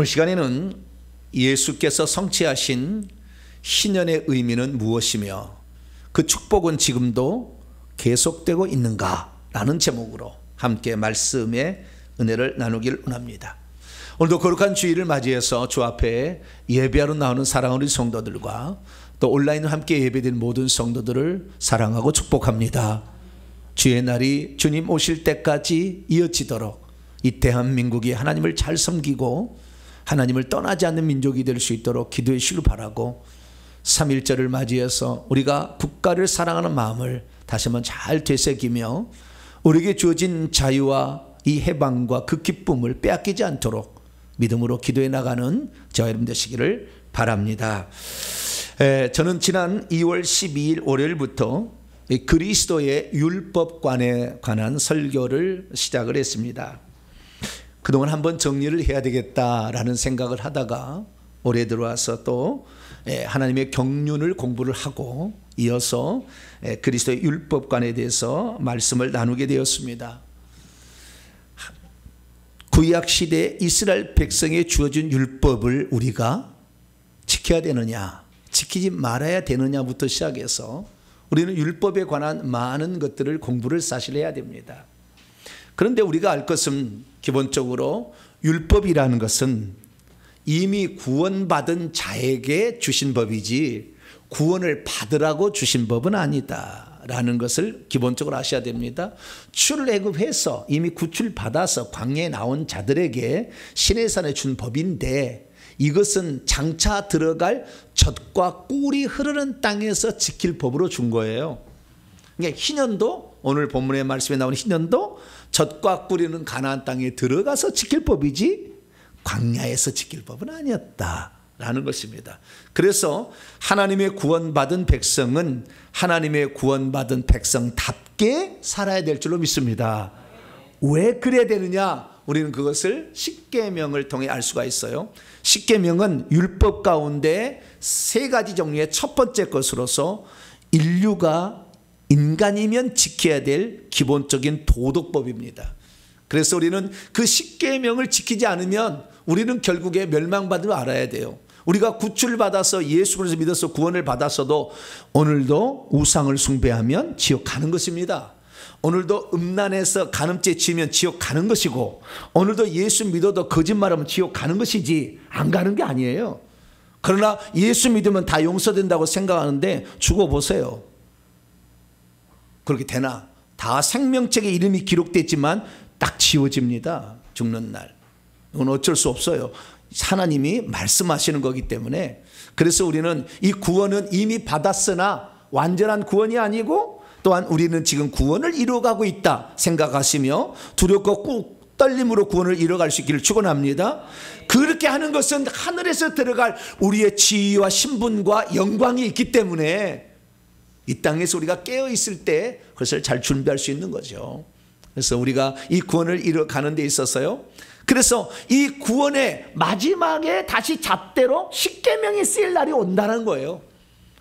오늘 시간에는 예수께서 성취하신 희년의 의미는 무엇이며 그 축복은 지금도 계속되고 있는가? 라는 제목으로 함께 말씀의 은혜를 나누길 원합니다. 오늘도 거룩한 주일을 맞이해서 주 앞에 예배하러 나오는 사랑하는 성도들과 또 온라인으로 함께 예배드린 모든 성도들을 사랑하고 축복합니다. 주의 날이 주님 오실 때까지 이어지도록 이 대한민국이 하나님을 잘 섬기고 하나님을 떠나지 않는 민족이 될 수 있도록 기도해 주시길 바라고 3.1절을 맞이해서 우리가 국가를 사랑하는 마음을 다시 한번 잘 되새기며 우리에게 주어진 자유와 이 해방과 그 기쁨을 빼앗기지 않도록 믿음으로 기도해 나가는 저와 여러분 되시기를 바랍니다. 저는 지난 2월 12일 월요일부터 그리스도의 율법관에 관한 설교를 시작을 했습니다. 그동안 한번 정리를 해야 되겠다라는 생각을 하다가 올해 들어와서 또 하나님의 경륜을 공부를 하고 이어서 그리스도의 율법관에 대해서 말씀을 나누게 되었습니다. 구약시대 이스라엘 백성에 주어진 율법을 우리가 지켜야 되느냐 지키지 말아야 되느냐부터 시작해서 우리는 율법에 관한 많은 것들을 공부를 사실 해야 됩니다. 그런데 우리가 알 것은 기본적으로 율법이라는 것은 이미 구원받은 자에게 주신 법이지 구원을 받으라고 주신 법은 아니다라는 것을 기본적으로 아셔야 됩니다. 출애굽해서 이미 구출받아서 광야에 나온 자들에게 시내산에 준 법인데 이것은 장차 들어갈 젖과 꿀이 흐르는 땅에서 지킬 법으로 준 거예요. 그러니까 희년도 오늘 본문의 말씀에 나오는 희년도 젖과 꿀이는 가나안 땅에 들어가서 지킬 법이지 광야에서 지킬 법은 아니었다라는 것입니다. 그래서 하나님의 구원받은 백성은 하나님의 구원받은 백성답게 살아야 될 줄로 믿습니다. 왜 그래야 되느냐? 우리는 그것을 십계명을 통해 알 수가 있어요. 십계명은 율법 가운데 세 가지 종류의 첫 번째 것으로서 인류가 인간이면 지켜야 될 기본적인 도덕법입니다. 그래서 우리는 그 십계명을 지키지 않으면 우리는 결국에 멸망받을 줄 알아야 돼요. 우리가 구출을 받아서 예수 그리스도 믿어서 구원을 받았어도 오늘도 우상을 숭배하면 지옥 가는 것입니다. 오늘도 음란해서 간음죄 지으면 지옥 가는 것이고 오늘도 예수 믿어도 거짓말하면 지옥 가는 것이지 안 가는 게 아니에요. 그러나 예수 믿으면 다 용서된다고 생각하는데 죽어보세요. 그렇게 되나? 다 생명책에 이름이 기록됐지만 딱 지워집니다. 죽는 날. 이건 어쩔 수 없어요. 하나님이 말씀하시는 거기 때문에. 그래서 우리는 이 구원은 이미 받았으나 완전한 구원이 아니고 또한 우리는 지금 구원을 이루어가고 있다 생각하시며 두렵고 꾹 떨림으로 구원을 이뤄갈 수 있기를 축원합니다. 그렇게 하는 것은 하늘에서 들어갈 우리의 지위와 신분과 영광이 있기 때문에 이 땅에서 우리가 깨어있을 때 그것을 잘 준비할 수 있는 거죠. 그래서 우리가 이 구원을 이뤄가는 데 있어서요. 그래서 이 구원의 마지막에 다시 잣대로 십계명이 쓰일 날이 온다는 거예요.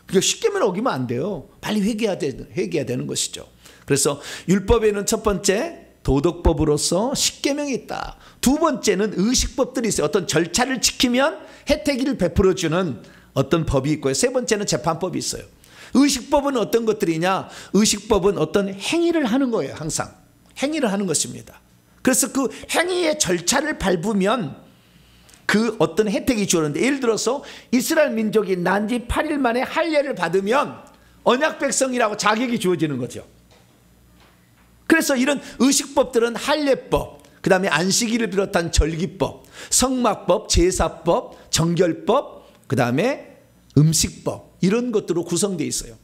그러니까 십계명 어기면 안 돼요. 빨리 회개해야 되는 것이죠. 그래서 율법에는 첫 번째 도덕법으로서 십계명이 있다. 두 번째는 의식법들이 있어요. 어떤 절차를 지키면 혜택을 베풀어주는 어떤 법이 있고요. 세 번째는 재판법이 있어요. 의식법은 어떤 것들이냐? 의식법은 어떤 행위를 하는 거예요. 항상 행위를 하는 것입니다. 그래서 그 행위의 절차를 밟으면 그 어떤 혜택이 주어지는데 예를 들어서 이스라엘 민족이 난 지 8일 만에 할례를 받으면 언약 백성이라고 자격이 주어지는 거죠. 그래서 이런 의식법들은 할례법, 그 다음에 안식일을 비롯한 절기법, 성막법, 제사법, 정결법, 그 다음에 음식법 이런 것들로 구성되어 있어요.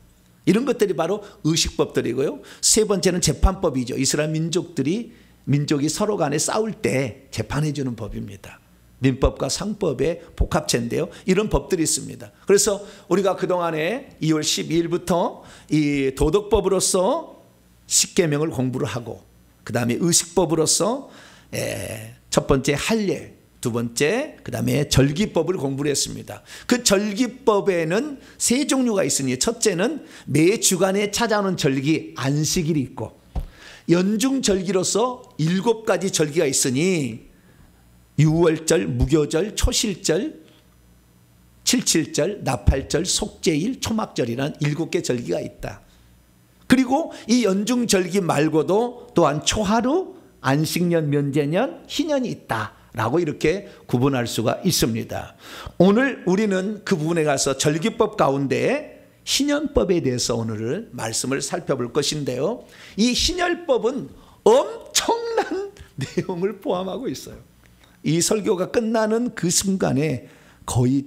이런 것들이 바로 의식법들이고요. 세 번째는 재판법이죠. 이스라엘 민족이 서로 간에 싸울 때 재판해 주는 법입니다. 민법과 상법의 복합체인데요. 이런 법들이 있습니다. 그래서 우리가 그동안에 2월 12일부터 이 도덕법으로서 십계명을 공부를 하고 그 다음에 의식법으로서 첫 번째 할례, 두 번째 그 다음에 절기법을 공부를 했습니다. 그 절기법에는 세 종류가 있으니 첫째는 매 주간에 찾아오는 절기 안식일이 있고 연중절기로서 7가지 절기가 있으니 유월절, 무교절, 초실절, 칠칠절, 나팔절, 속죄일, 초막절이라는 7개 절기가 있다. 그리고 이 연중절기 말고도 또한 초하루, 안식년, 면제년, 희년이 있다라고 이렇게 구분할 수가 있습니다. 오늘 우리는 그 부분에 가서 절기법 가운데 희년법에 대해서 오늘 말씀을 살펴볼 것인데요. 이 희년법은 엄청난 내용을 포함하고 있어요. 이 설교가 끝나는 그 순간에 거의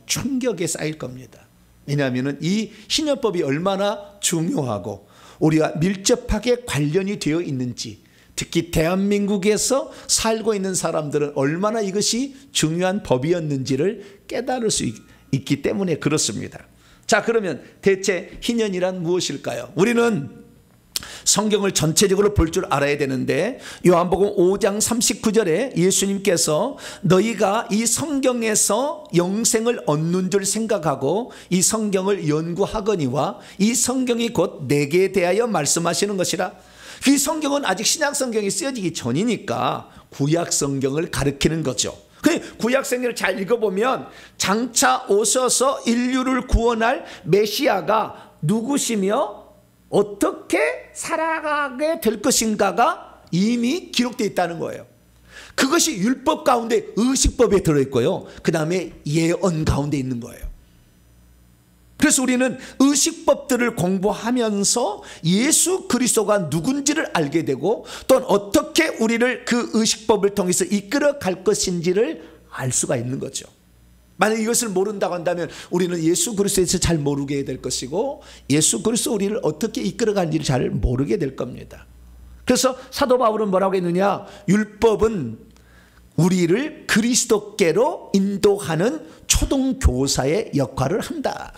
충격에 쌓일 겁니다. 왜냐하면 이 희년법이 얼마나 중요하고 우리가 밀접하게 관련이 되어 있는지, 특히 대한민국에서 살고 있는 사람들은 얼마나 이것이 중요한 법이었는지를 깨달을 수 있기 때문에 그렇습니다. 자, 그러면 대체 희년이란 무엇일까요? 우리는 성경을 전체적으로 볼 줄 알아야 되는데 요한복음 5장 39절에 예수님께서 너희가 이 성경에서 영생을 얻는 줄 생각하고 이 성경을 연구하거니와 이 성경이 곧 내게 대하여 말씀하시는 것이라. 이 성경은 아직 신약 성경이 쓰여지기 전이니까 구약 성경을 가리키는 거죠. 구약 성경을 잘 읽어보면 장차 오셔서 인류를 구원할 메시아가 누구시며 어떻게 살아가게 될 것인가가 이미 기록되어 있다는 거예요. 그것이 율법 가운데 의식법에 들어있고요. 그 다음에 예언 가운데 있는 거예요. 그래서 우리는 의식법들을 공부하면서 예수 그리스도가 누군지를 알게 되고 또 어떻게 우리를 그 의식법을 통해서 이끌어 갈 것인지를 알 수가 있는 거죠. 만약 이것을 모른다고 한다면 우리는 예수 그리스도에 대해서 잘 모르게 될 것이고 예수 그리스도 우리를 어떻게 이끌어가는지를 잘 모르게 될 겁니다. 그래서 사도 바울은 뭐라고 했느냐? 율법은 우리를 그리스도께로 인도하는 초등교사의 역할을 한다.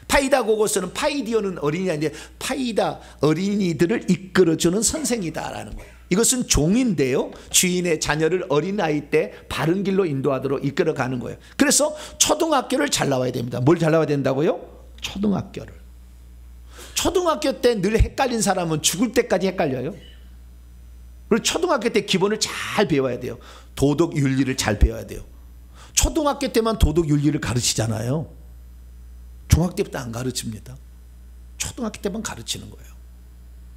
파이다고고스는 파이디오는 어린이인데 파이다 어린이들을 이끌어주는 선생이다라는 거예요. 이것은 종인데요, 주인의 자녀를 어린아이 때 바른 길로 인도하도록 이끌어가는 거예요. 그래서 초등학교를 잘 나와야 됩니다. 뭘 잘 나와야 된다고요? 초등학교를. 초등학교 때 늘 헷갈린 사람은 죽을 때까지 헷갈려요. 그리고 초등학교 때 기본을 잘 배워야 돼요. 도덕 윤리를 잘 배워야 돼요. 초등학교 때만 도덕 윤리를 가르치잖아요. 중학교 때부터 안 가르칩니다. 초등학교 때만 가르치는 거예요.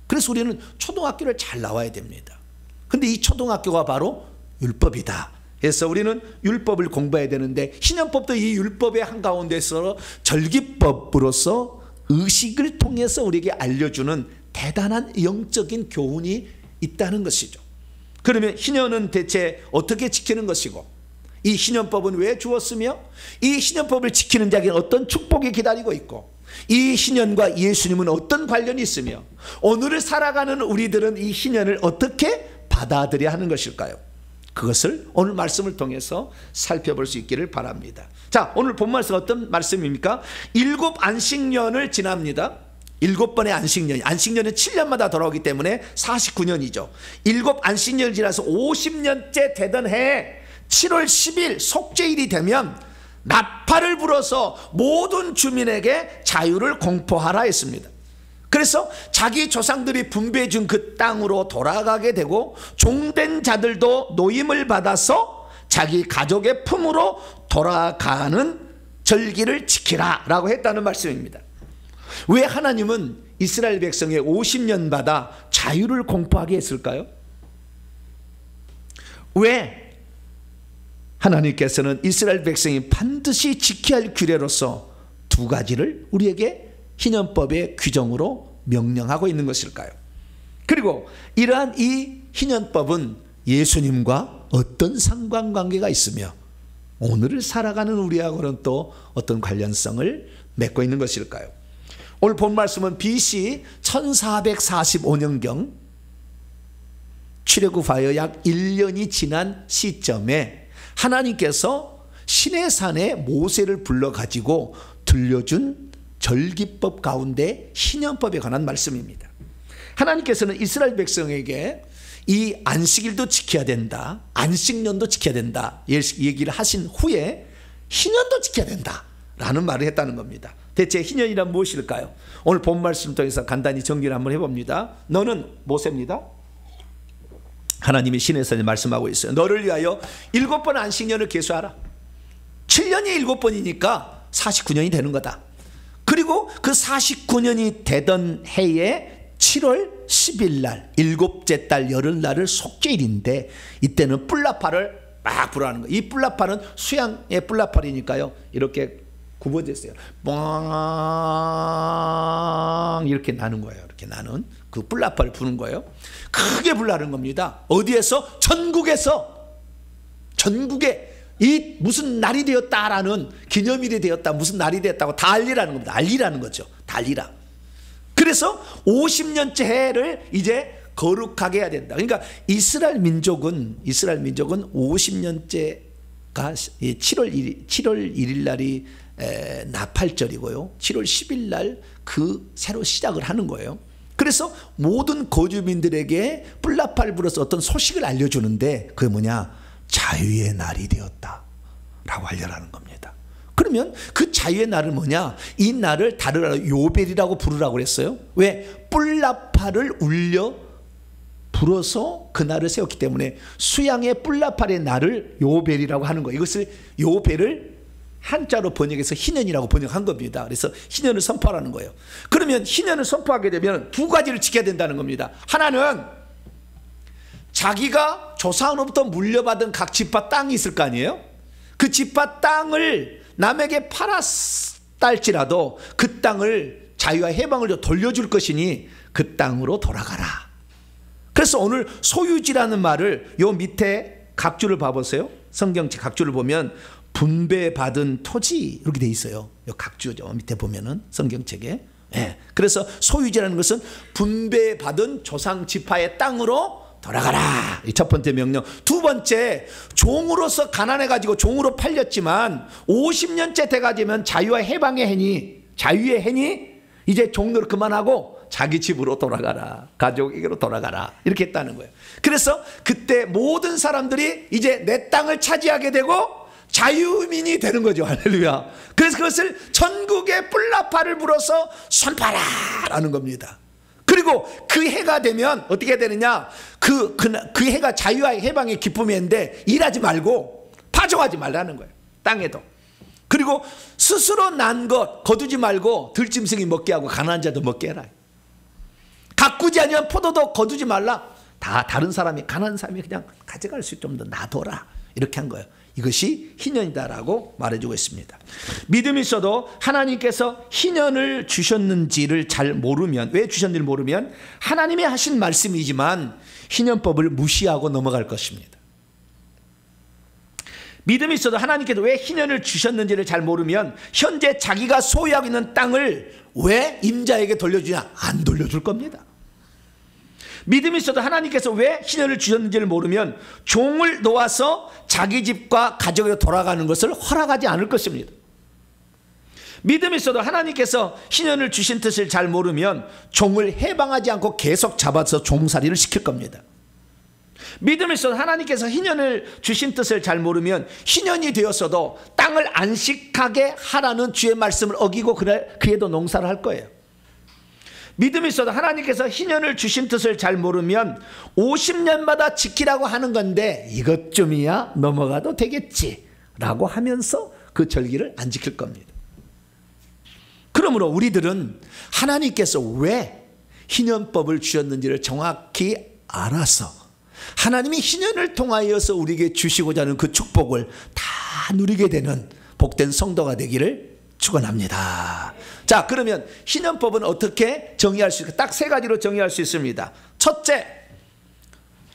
그래서 우리는 초등학교를 잘 나와야 됩니다. 근데 이 초등학교가 바로 율법이다. 그래서 우리는 율법을 공부해야 되는데 신약법도 이 율법의 한가운데서 절기법으로서 의식을 통해서 우리에게 알려주는 대단한 영적인 교훈이 있다는 것이죠. 그러면 희년은 대체 어떻게 지키는 것이고 이 희년법은 왜 주었으며 이 희년법을 지키는 자에게는 어떤 축복이 기다리고 있고 이 희년과 예수님은 어떤 관련이 있으며 오늘을 살아가는 우리들은 이 희년을 어떻게 받아들여야 하는 것일까요? 그것을 오늘 말씀을 통해서 살펴볼 수 있기를 바랍니다. 자, 오늘 본 말씀 어떤 말씀입니까? 7 안식년을 지납니다. 7번의 안식년, 안식년은 7년마다 돌아오기 때문에 49년이죠. 7 안식년을 지나서 50년째 되던 해에 7월 10일 속죄일이 되면 나팔을 불어서 모든 주민에게 자유를 공포하라 했습니다. 그래서 자기 조상들이 분배해 준 그 땅으로 돌아가게 되고 종된 자들도 노임을 받아서 자기 가족의 품으로 돌아가는 절기를 지키라 라고 했다는 말씀입니다. 왜 하나님은 이스라엘 백성의 50년마다 자유를 공포하게 했을까요? 왜 하나님께서는 이스라엘 백성이 반드시 지켜야 할 규례로서 2가지를 우리에게 희년법의 규정으로 명령하고 있는 것일까요? 그리고 이러한 이 희년법은 예수님과 어떤 상관관계가 있으며 오늘을 살아가는 우리하고는 또 어떤 관련성을 맺고 있는 것일까요? 오늘 본 말씀은 BC 1445년경 출애굽하여 약 1년이 지난 시점에 하나님께서 시내산에 모세를 불러가지고 들려준 절기법 가운데 희년법에 관한 말씀입니다. 하나님께서는 이스라엘 백성에게 이 안식일도 지켜야 된다, 안식년도 지켜야 된다 얘기를 하신 후에 희년도 지켜야 된다 라는 말을 했다는 겁니다. 대체 희년이란 무엇일까요? 오늘 본 말씀 통해서 간단히 정리를 한번 해봅니다. 너는 모세입니다. 하나님이 시내에서 말씀하고 있어요. 너를 위하여 7번 안식년을 계수하라. 7년이 7번이니까 49년이 되는 거다. 그리고 그 49년이 되던 해에 7월 10일 날 7째 달 열흘날을 속죄일인데 이때는 뿔나팔을 막 불어하는 거예요. 이 뿔나팔은 수양의 뿔나팔이니까요. 이렇게 굽어져 있어요. 뻥 이렇게 나는 거예요. 이렇게 나는 그 뿔나팔을 부는 거예요. 크게 불나는 겁니다. 어디에서? 전국에서. 전국에 이 무슨 날이 되었다라는 기념일이 되었다, 무슨 날이 되었다고 다 알리라는 겁니다. 알리라는 거죠. 다 알리라. 그래서 50년째 해를 이제 거룩하게 해야 된다. 그러니까 이스라엘 민족은 50년째가 7월 1일 날이 나팔절이고요. 7월 10일 날 그 새로 시작을 하는 거예요. 그래서 모든 거주민들에게 뿔나팔 불어서 어떤 소식을 알려주는데 그게 뭐냐? 자유의 날이 되었다 라고 알려라는 겁니다. 그러면 그 자유의 날은 뭐냐? 이 날을 다른 요벨이라고 부르라고 그랬어요. 왜? 뿔나팔을 울려 불어서 그 날을 세웠기 때문에 수양의 뿔나팔의 날을 요벨이라고 하는 거예요. 이것을 요벨을 한자로 번역해서 희년이라고 번역한 겁니다. 그래서 희년을 선포하라는 거예요. 그러면 희년을 선포하게 되면 두 가지를 지켜야 된다는 겁니다. 하나는 자기가 조상으로부터 물려받은 각 지파 땅이 있을 거 아니에요. 그 지파 땅을 남에게 팔았달지라도 그 땅을 자유와 해방을 돌려줄 것이니 그 땅으로 돌아가라. 그래서 오늘 소유지라는 말을 요 밑에 각주를 봐보세요. 성경책 각주를 보면 분배받은 토지 이렇게 돼 있어요. 요 각주죠. 밑에 보면은 성경책에. 네. 그래서 소유지라는 것은 분배받은 조상 지파의 땅으로 돌아가라. 이 첫 번째 명령. 두 번째, 종으로서 가난해가지고 종으로 팔렸지만 50년째 돼가지면 자유와 해방의 해니, 자유의 해니 이제 종로를 그만하고 자기 집으로 돌아가라. 가족에게로 돌아가라. 이렇게 했다는 거예요. 그래서 그때 모든 사람들이 이제 내 땅을 차지하게 되고 자유민이 되는 거죠. 할렐루야. 그래서 그것을 전국에 뿔나팔을 불어서 선포하라라는 겁니다. 그리고 그 해가 되면 어떻게 되느냐? 그 해가 자유와 해방의 기쁨인데 일하지 말고 파종하지 말라는 거예요. 땅에도. 그리고 스스로 난 것 거두지 말고 들짐승이 먹게 하고 가난한 자도 먹게 해라. 가꾸지 아니면 포도도 거두지 말라. 다 다른 사람이 가난한 사람이 그냥 가져갈 수 좀 더 놔둬라. 이렇게 한 거예요. 이것이 희년이다라고 말해주고 있습니다. 믿음이 있어도 하나님께서 희년을 주셨는지를 잘 모르면, 왜 주셨는지를 모르면 하나님이 하신 말씀이지만 희년법을 무시하고 넘어갈 것입니다. 믿음이 있어도 하나님께서 왜 희년을 주셨는지를 잘 모르면 현재 자기가 소유하고 있는 땅을 왜 임자에게 돌려주냐? 안 돌려줄 겁니다. 믿음이 있어도 하나님께서 왜 희년을 주셨는지를 모르면 종을 놓아서 자기 집과 가족에 돌아가는 것을 허락하지 않을 것입니다. 믿음이 있어도 하나님께서 희년을 주신 뜻을 잘 모르면 종을 해방하지 않고 계속 잡아서 종살이를 시킬 겁니다. 믿음이 있어도 하나님께서 희년을 주신 뜻을 잘 모르면 희년이 되었어도 땅을 안식하게 하라는 주의 말씀을 어기고 그에도 농사를 할 거예요. 믿음이 있어도 하나님께서 희년을 주신 뜻을 잘 모르면 50년마다 지키라고 하는 건데 이것쯤이야 넘어가도 되겠지 라고 하면서 그 절기를 안 지킬 겁니다. 그러므로 우리들은 하나님께서 왜 희년법을 주셨는지를 정확히 알아서 하나님이 희년을 통하여서 우리에게 주시고자 하는 그 축복을 다 누리게 되는 복된 성도가 되기를 축원합니다. 자, 그러면 희년법은 어떻게 정의할 수 있을까? 딱 세 가지로 정의할 수 있습니다. 첫째,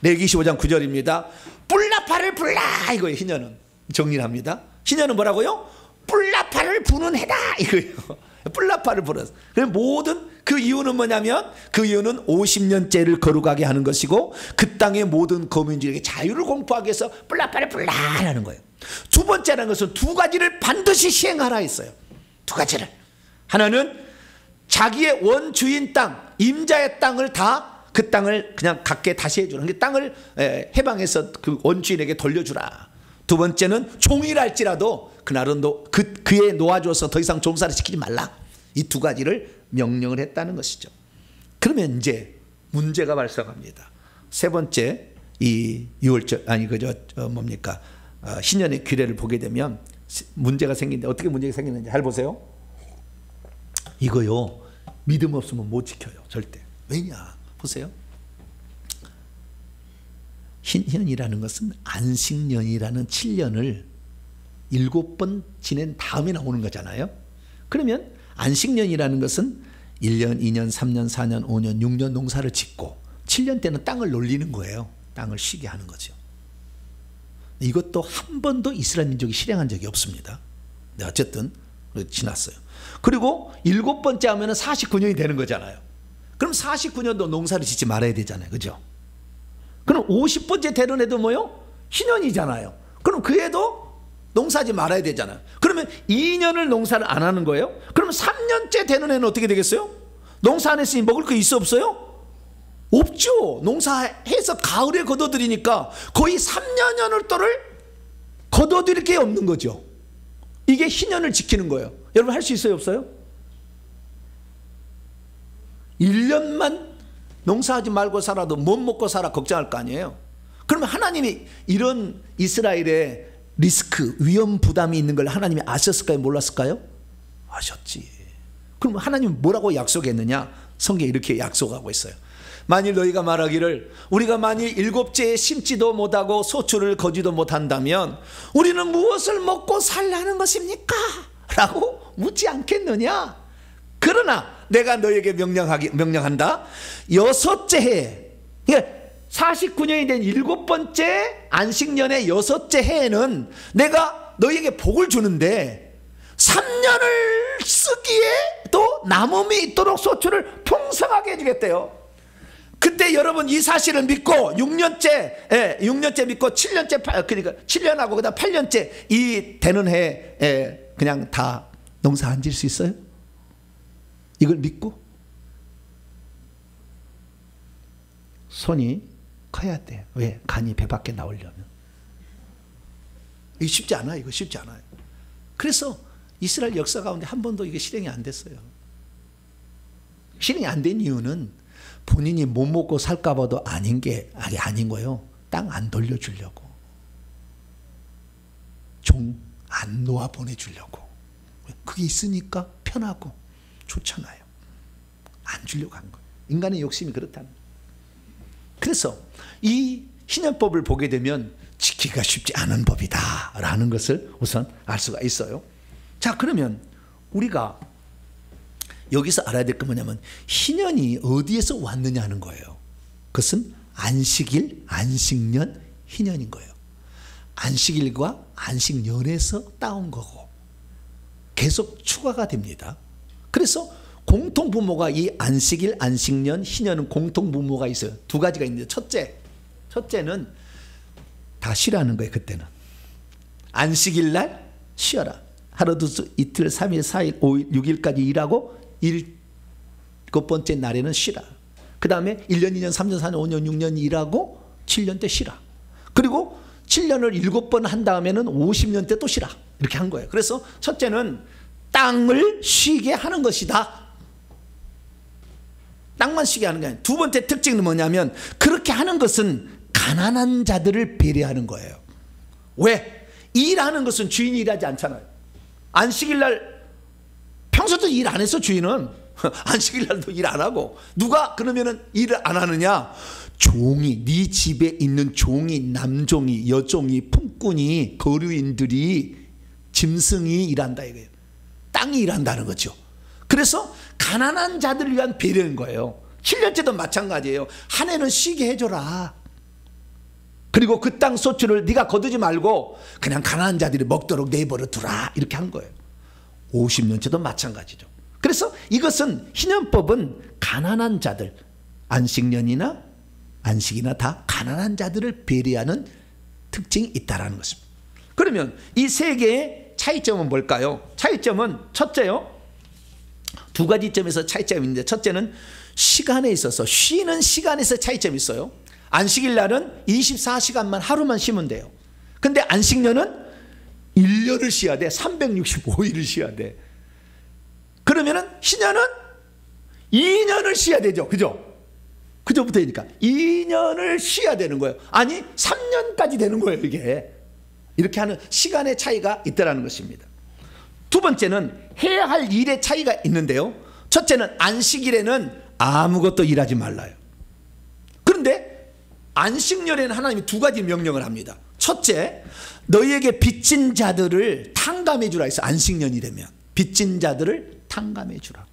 레위기 25장 9절입니다. 뿔나팔을 불라 이거예요. 희년은 정리를 합니다. 희년은 뭐라고요? 뿔나팔을 부는 해다 이거예요. 뿔나팔을 불어서. 모든 그 이유는 뭐냐면 그 이유는 50년째를 거룩하게 하는 것이고 그 땅의 모든 거민들에게 자유를 공포하기 위해서 뿔나팔을 불라라는 거예요. 두 번째라는 것은 두 가지를 반드시 시행하라 했어요. 두 가지를. 하나는 자기의 원주인 땅, 임자의 땅을 다 그 땅을 그냥 갖게 다시 해주라. 그 땅을 해방해서 그 원주인에게 돌려주라. 두 번째는 종이랄지라도 그날은 그에 놓아줘서 더 이상 종살이 시키지 말라. 이 두 가지를 명령을 했다는 것이죠. 그러면 이제 문제가 발생합니다. 세 번째 이 유월절 아니 그저 뭡니까 신년의 규례를 보게 되면 문제가 생긴데 어떻게 문제가 생기는지 잘 보세요. 이거요 믿음 없으면 못 지켜요 절대. 왜냐 보세요. 신년이라는 것은 안식년이라는 7년을 7번 지낸 다음에 나오는 거잖아요. 그러면 안식년이라는 것은 1년, 2년, 3년, 4년, 5년, 6년 농사를 짓고 7년 때는 땅을 놀리는 거예요. 땅을 쉬게 하는 거죠. 이것도 한 번도 이스라엘 민족이 실행한 적이 없습니다. 네, 어쨌든 지났어요. 그리고 7번째 하면 49년이 되는 거잖아요. 그럼 49년도 농사를 짓지 말아야 되잖아요. 그죠? 그럼 50번째 되는 애도 뭐요? 신년이잖아요. 그럼 그 애도 농사하지 말아야 되잖아요. 그러면 2년을 농사를 안 하는 거예요? 그러면 3년째 되는 애는 어떻게 되겠어요? 농사 안 했으니 먹을 거 있어 없어요? 없죠. 농사해서 가을에 거둬들이니까 거의 3년을 또를 거둬들일 게 없는 거죠. 이게 신년을 지키는 거예요. 여러분 할 수 있어요 없어요? 1년만 농사하지 말고 살아도 못 먹고 살아 걱정할 거 아니에요. 그러면 하나님이 이런 이스라엘의 리스크, 위험 부담이 있는 걸 하나님이 아셨을까요? 몰랐을까요? 아셨지. 그럼 하나님은 뭐라고 약속했느냐? 성경에 이렇게 약속하고 있어요. 만일 너희가 말하기를 우리가 만일 7재에 심지도 못하고 소출을 거지도 못한다면 우리는 무엇을 먹고 살라는 것입니까? 라고 묻지 않겠느냐? 그러나 내가 너에게 명령한다. 6째 해, 49년이 된 7번째 안식년의 6째 해에는 내가 너에게 복을 주는데 3년을 쓰기에 또 남음이 있도록 소출을 풍성하게 해주겠대요. 그때 여러분 이 사실을 믿고 6년째 믿고 7년째 그러니까 7년하고 그다음 8년째 이 되는 해에 그냥 다 농사 안 지을 수 있어요? 이걸 믿고 손이 커야 돼. 왜? 간이 배 밖에 나오려면. 이거 쉽지 않아요. 이거 쉽지 않아요. 그래서 이스라엘 역사 가운데 한 번도 이게 실행이 안 됐어요. 실행이 안 된 이유는 본인이 못 먹고 살까 봐도 아닌 거예요. 땅 안 돌려주려고. 종 안 놓아 보내주려고. 그게 있으니까 편하고 좋잖아요. 안 주려고 한 거예요. 인간의 욕심이 그렇다는 거예요. 그래서 이 신년법을 보게 되면 지키기가 쉽지 않은 법이다 라는 것을 우선 알 수가 있어요. 자, 그러면 우리가 여기서 알아야 될 건 뭐냐면 신년이 어디에서 왔느냐 하는 거예요. 그것은 안식일, 안식년, 희년인 거예요. 안식일과 안식년에서 따온 거고 계속 추가가 됩니다. 그래서 공통부모가 이 안식일, 안식년, 희년은 공통부모가 있어요. 두 가지가 있는데 첫째는 다 쉬라는 거예요. 그때는 안식일 날 쉬어라. 하루, 이틀, 3일, 4일, 5일, 6일까지 일하고 7번째 날에는 쉬라. 그 다음에 1년, 2년, 3년, 4년, 5년, 6년 일하고 7년 때 쉬라. 그리고 7년을 7번 한 다음에는 50년 때 또 쉬라. 이렇게 한 거예요. 그래서 첫째는 땅을 쉬게 하는 것이다. 땅만 쉬게 하는 게 아니에요. 두 번째 특징은 뭐냐면 그렇게 하는 것은 가난한 자들을 배려하는 거예요. 왜? 일하는 것은 주인이 일하지 않잖아요. 안식일 날 평소도 일 안 했어. 주인은 안식일 날도 일 안 하고. 누가 그러면은 일을 안 하느냐? 종이, 네 집에 있는 종이, 남종이, 여종이, 품꾼이, 거류인들이, 짐승이 일한다 이거예요. 땅이 일한다는 거죠. 그래서 가난한 자들을 위한 배려인 거예요. 7년째도 마찬가지예요. 한 해는 쉬게 해줘라. 그리고 그 땅 소출을 네가 거두지 말고 그냥 가난한 자들이 먹도록 내버려 두라. 이렇게 한 거예요. 50년째도 마찬가지죠. 그래서 이것은 희년법은 가난한 자들, 안식년이나 안식이나 다 가난한 자들을 배려하는 특징이 있다는 것입니다. 그러면 이 세 개의 차이점은 뭘까요? 차이점은 첫째요. 두 가지 점에서 차이점이 있는데 첫째는 시간에 있어서 쉬는 시간에서 차이점이 있어요. 안식일 날은 24시간만 하루만 쉬면 돼요. 근데 안식년은 1년을 쉬어야 돼. 365일을 쉬어야 돼. 그러면은 신년은 2년을 쉬어야 되죠. 그죠? 그저부터니까 2년을 쉬어야 되는 거예요. 아니 3년까지 되는 거예요. 이게 이렇게 하는 시간의 차이가 있다는 것입니다. 두 번째는 해야 할 일의 차이가 있는데요. 첫째는 안식일에는 아무것도 일하지 말라요. 그런데 안식년에는 하나님이 두 가지 명령을 합니다. 첫째, 너희에게 빚진 자들을 탕감해 주라 해서 안식년이 되면 빚진 자들을 탕감해 주라.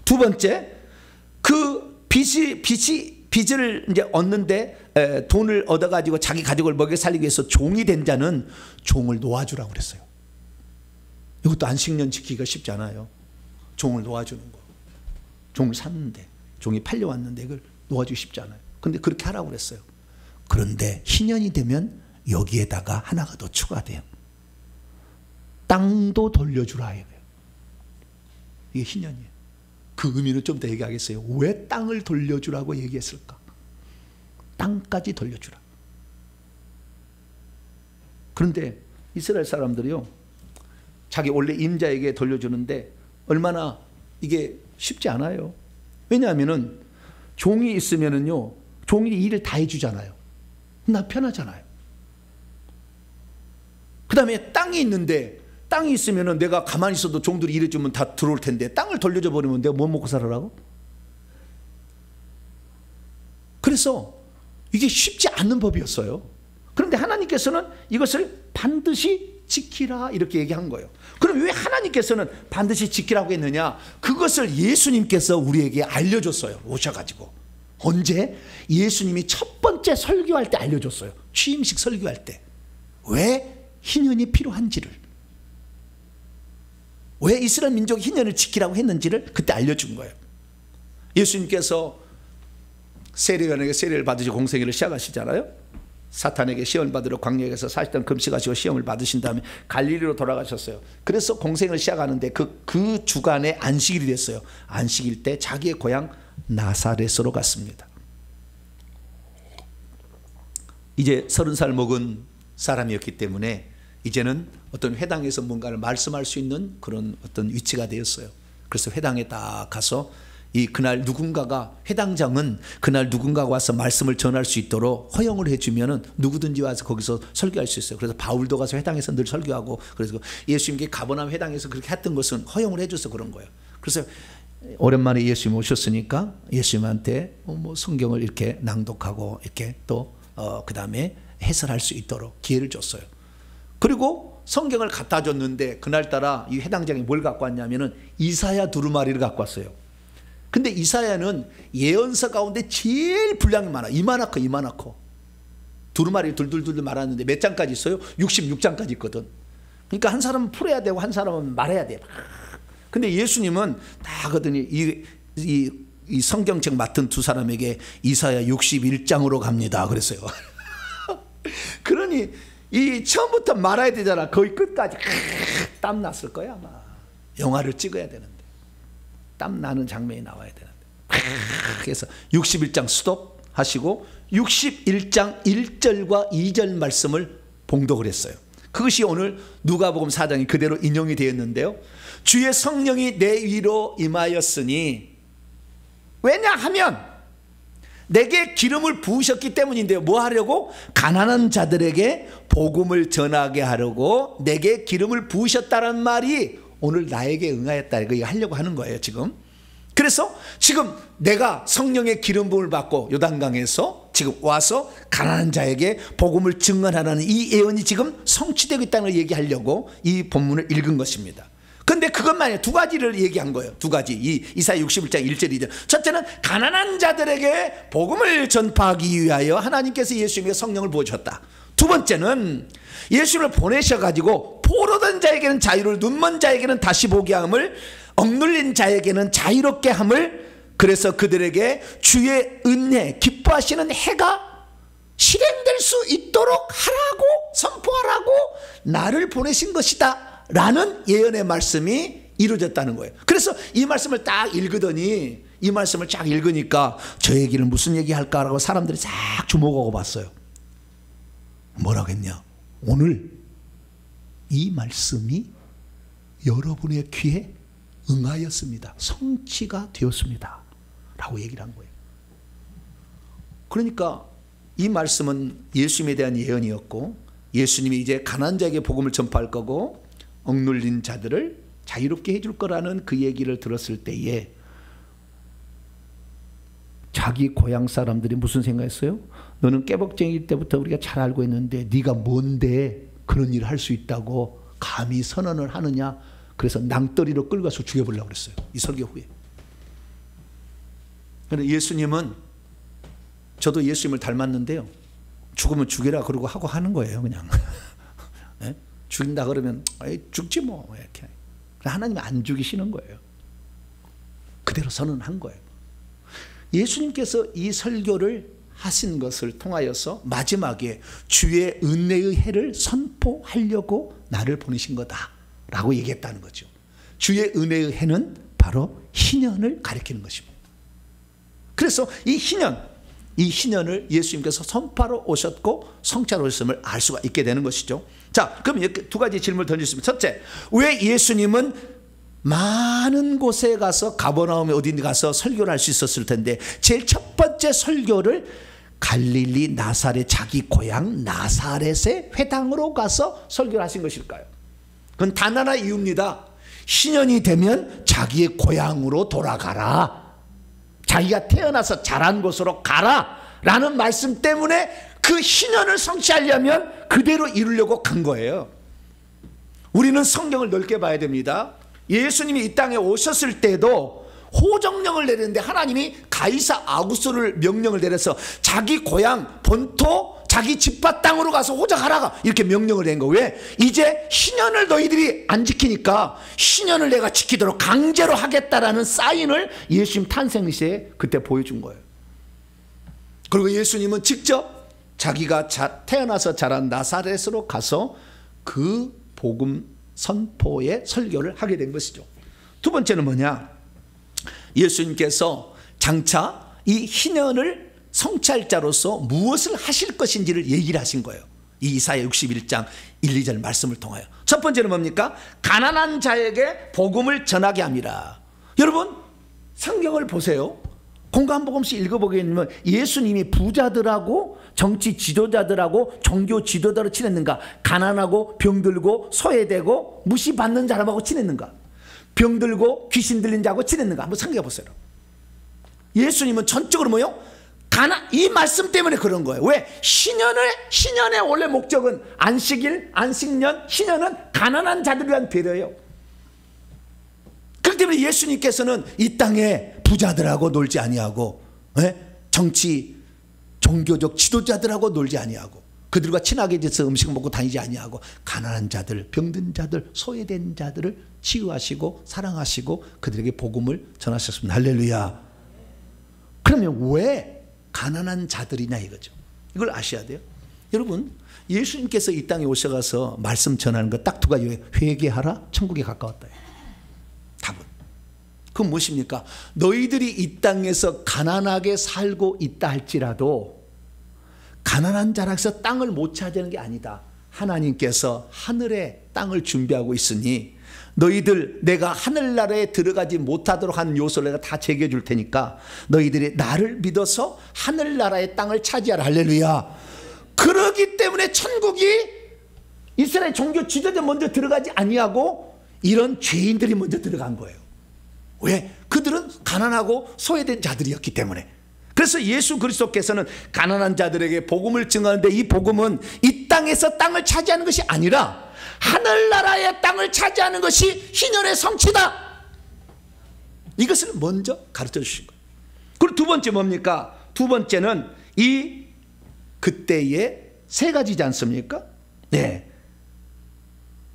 두 번째, 그 빚을 이제 얻는데 돈을 얻어가지고 자기 가족을 먹여 살리기 위해서 종이 된 자는 종을 놓아주라고 그랬어요. 이것도 안식년 지키기가 쉽지 않아요. 종을 놓아주는 거. 종을 샀는데, 종이 팔려왔는데 이걸 놓아주기 쉽지 않아요. 근데 그렇게 하라고 그랬어요. 그런데 희년이 되면 여기에다가 하나가 더 추가돼요. 땅도 돌려주라 해요. 이게 희년이에요. 그 의미를 좀 더 얘기하겠어요. 왜 땅을 돌려주라고 얘기했을까? 땅까지 돌려주라. 그런데 이스라엘 사람들이요, 자기 원래 임자에게 돌려주는데 얼마나 이게 쉽지 않아요. 왜냐하면은 종이 있으면은요, 종이 일을 다 해주잖아요. 나 편하잖아요. 그 다음에 땅이 있는데, 땅이 있으면은 내가 가만히 있어도 종들이 일해주면 다 들어올 텐데 땅을 돌려줘 버리면 내가 뭐 먹고 살아라고? 그래서 이게 쉽지 않은 법이었어요. 그런데 하나님께서는 이것을 반드시 지키라 이렇게 얘기한 거예요. 그럼 왜 하나님께서는 반드시 지키라고 했느냐? 그것을 예수님께서 우리에게 알려줬어요. 오셔가지고. 언제? 예수님이 첫 번째 설교할 때 알려줬어요. 취임식 설교할 때. 왜 희년이 필요한지를, 왜 이스라엘 민족이 희년을 지키라고 했는지를 그때 알려준 거예요. 예수님께서 세례요한에게 세례를 받으시고 공생애를 시작하시잖아요. 사탄에게 시험을 받으러 광야에서 40년 금식하시고 시험을 받으신 다음에 갈릴리로 돌아가셨어요. 그래서 공생을 시작하는데 그 주간에 안식일이 됐어요. 안식일 때 자기의 고향 나사렛으로 갔습니다. 이제 30살 먹은 사람이었기 때문에 이제는 어떤 회당에서 뭔가를 말씀할 수 있는 그런 어떤 위치가 되었어요. 그래서 회당에 딱 가서 그날 누군가가, 회당장은 그날 누군가가 와서 말씀을 전할 수 있도록 허용을 해주면은 누구든지 와서 거기서 설교할 수 있어요. 그래서 바울도 가서 회당에서 늘 설교하고, 그래서 예수님께 가버나움 회당에서 그렇게 했던 것은 허용을 해줘서 그런 거예요. 그래서 오랜만에 예수님 오셨으니까 예수님한테 뭐 성경을 이렇게 낭독하고 이렇게 또 그 다음에 해설할 수 있도록 기회를 줬어요. 그리고 성경을 갖다 줬는데 그날따라 이 회당장이 뭘 갖고 왔냐면은 이사야 두루마리를 갖고 왔어요. 근데 이사야는 예언서 가운데 제일 분량이 많아. 이만하고 두루마리 둘둘둘 말하는데 몇 장까지 있어요? 66장까지 있거든. 그러니까 한 사람은 풀어야 되고 한 사람은 말해야 돼. 근데 예수님은 다 하더니 이 성경책 맡은 두 사람에게 이사야 61장으로 갑니다 그랬어요. 그러니 이 처음부터 말해야 되잖아. 거의 끝까지 땀 났을 거야 아마. 영화를 찍어야 되는데 땀 나는 장면이 나와야 되는데. 그래서 61장 스톱 하시고 61장 1절과 2절 말씀을 봉독을 했어요. 그것이 오늘 누가복음 4장이 그대로 인용이 되었는데요. 주의 성령이 내 위로 임하였으니, 왜냐하면 내게 기름을 부으셨기 때문인데요. 뭐 하려고? 가난한 자들에게 복음을 전하게 하려고 내게 기름을 부으셨다는 말이 오늘 나에게 응하였다. 이거 하려고 하는 거예요 지금. 그래서 지금 내가 성령의 기름 부음을 받고 요단강에서 지금 와서 가난한 자에게 복음을 증언하라는 이 예언이 지금 성취되고 있다는 걸 얘기하려고 이 본문을 읽은 것입니다. 근데 그것만 아니라 두 가지를 얘기한 거예요. 두 가지. 이사야 61장 1절 2절. 첫째는 가난한 자들에게 복음을 전파하기 위하여 하나님께서 예수님에게 성령을 부어주셨다. 두 번째는 예수님을 보내셔가지고 포로된 자에게는 자유를, 눈먼 자에게는 다시 보게 함을, 억눌린 자에게는 자유롭게 함을, 그래서 그들에게 주의 은혜, 기뻐하시는 해가 실행될 수 있도록 하라고, 선포하라고 나를 보내신 것이다 라는 예언의 말씀이 이루어졌다는 거예요. 그래서 이 말씀을 딱 읽으더니, 이 말씀을 쫙 읽으니까 저 얘기를 무슨 얘기할까라고 사람들이 싹 주목하고 봤어요. 뭐라고 했냐? 오늘 이 말씀이 여러분의 귀에 응하였습니다. 성취가 되었습니다 라고 얘기를 한 거예요. 그러니까 이 말씀은 예수님에 대한 예언이었고, 예수님이 이제 가난한 자에게 복음을 전파할 거고 억눌린 자들을 자유롭게 해줄 거라는 그 얘기를 들었을 때에 자기 고향 사람들이 무슨 생각했어요? 너는 깨복쟁이 때부터 우리가 잘 알고 있는데 네가 뭔데 그런 일을 할 수 있다고 감히 선언을 하느냐. 그래서 낭떠리로 끌고 가서 죽여보려고 그랬어요. 이 설교 후에. 그런데 예수님은, 저도 예수님을 닮았는데요, 죽으면 죽이라 그러고 하고 하는 거예요. 그냥 네? 죽인다 그러면 죽지 뭐 이렇게. 하나님이 안 죽이시는 거예요. 그대로 선언한 거예요. 예수님께서 이 설교를 하신 것을 통하여서 마지막에 주의 은혜의 해를 선포하려고 나를 보내신 거다라고 얘기했다는 거죠. 주의 은혜의 해는 바로 희년을 가리키는 것입니다. 그래서 이 희년을 예수님께서 선포하러 오셨고 성취하러 오셨음을 알 수가 있게 되는 것이죠. 자, 그럼 이렇게 두 가지 질문을 던졌습니다. 첫째, 왜 예수님은 많은 곳에 가서, 가버나움에 어디 가서 설교를 할 수 있었을 텐데 제일 첫 번째 설교를 갈릴리 나사렛, 자기 고향 나사렛의 회당으로 가서 설교를 하신 것일까요? 그건 단 하나 이유입니다. 희년이 되면 자기의 고향으로 돌아가라, 자기가 태어나서 자란 곳으로 가라 라는 말씀 때문에 그 희년을 성취하려면 그대로 이루려고 간 거예요. 우리는 성경을 넓게 봐야 됩니다. 예수님이 이 땅에 오셨을 때도 호정령을 내리는데 하나님이 가이사 아구스를 명령을 내려서 자기 고향 본토 자기 집밭 땅으로 가서 호적하라 이렇게 명령을 낸 거. 왜? 이제 희년을 너희들이 안 지키니까 희년을 내가 지키도록 강제로 하겠다라는 사인을 예수님 탄생 시에 그때 보여준 거예요. 그리고 예수님은 직접 자기가 태어나서 자란 나사렛으로 가서 그 복음 선포의 설교를 하게 된 것이죠. 두 번째는 뭐냐? 예수님께서 장차 이 희년을 성취할 자로서 무엇을 하실 것인지를 얘기를 하신 거예요. 이 이사야 61장 1, 2절 말씀을 통하여. 첫 번째는 뭡니까? 가난한 자에게 복음을 전하게 합니다. 여러분 성경을 보세요. 공간 한 복음씩 읽어보게 되면 예수님이 부자들하고 정치 지도자들하고 종교 지도자로 친했는가? 가난하고 병들고 소외되고 무시받는 사람하고 친했는가? 병들고 귀신 들린 자하고 친했는가? 한번 생각해 보세요. 예수님은 전적으로 뭐요? 이 말씀 때문에 그런 거예요. 왜? 희년의 원래 목적은 안식일, 안식년, 희년은 가난한 자들을 위한 배려예요. 그렇기 때문에 예수님께서는 이 땅에 부자들하고 놀지 아니하고, 정치 종교적 지도자들하고 놀지 아니하고, 그들과 친하게 지내서 음식 먹고 다니지 아니하고, 가난한 자들, 병든 자들, 소외된 자들을 치유하시고 사랑하시고 그들에게 복음을 전하셨습니다. 할렐루야. 그러면 왜 가난한 자들이냐 이거죠. 이걸 아셔야 돼요. 여러분 예수님께서 이 땅에 오셔가서 말씀 전하는 거 딱 두 가지. 회개하라, 천국에 가까웠다. 답은 그건 무엇입니까? 너희들이 이 땅에서 가난하게 살고 있다 할지라도 가난한 자라서 땅을 못 차지하는 게 아니다. 하나님께서 하늘에 땅을 준비하고 있으니 너희들 내가 하늘나라에 들어가지 못하도록 한 요소를 내가 다 제거해 줄 테니까 너희들이 나를 믿어서 하늘나라의 땅을 차지하라. 할렐루야. 그러기 때문에 천국이 이스라엘 종교 지도자 먼저 들어가지 아니하고 이런 죄인들이 먼저 들어간 거예요. 왜? 그들은 가난하고 소외된 자들이었기 때문에. 그래서 예수 그리스도께서는 가난한 자들에게 복음을 증거하는데 이 복음은 이 땅에서 땅을 차지하는 것이 아니라 하늘나라의 땅을 차지하는 것이 희년의 성취다. 이것을 먼저 가르쳐 주신 거예요. 그리고 두 번째 뭡니까? 두 번째는 이 그때의 세 가지지 않습니까? 네.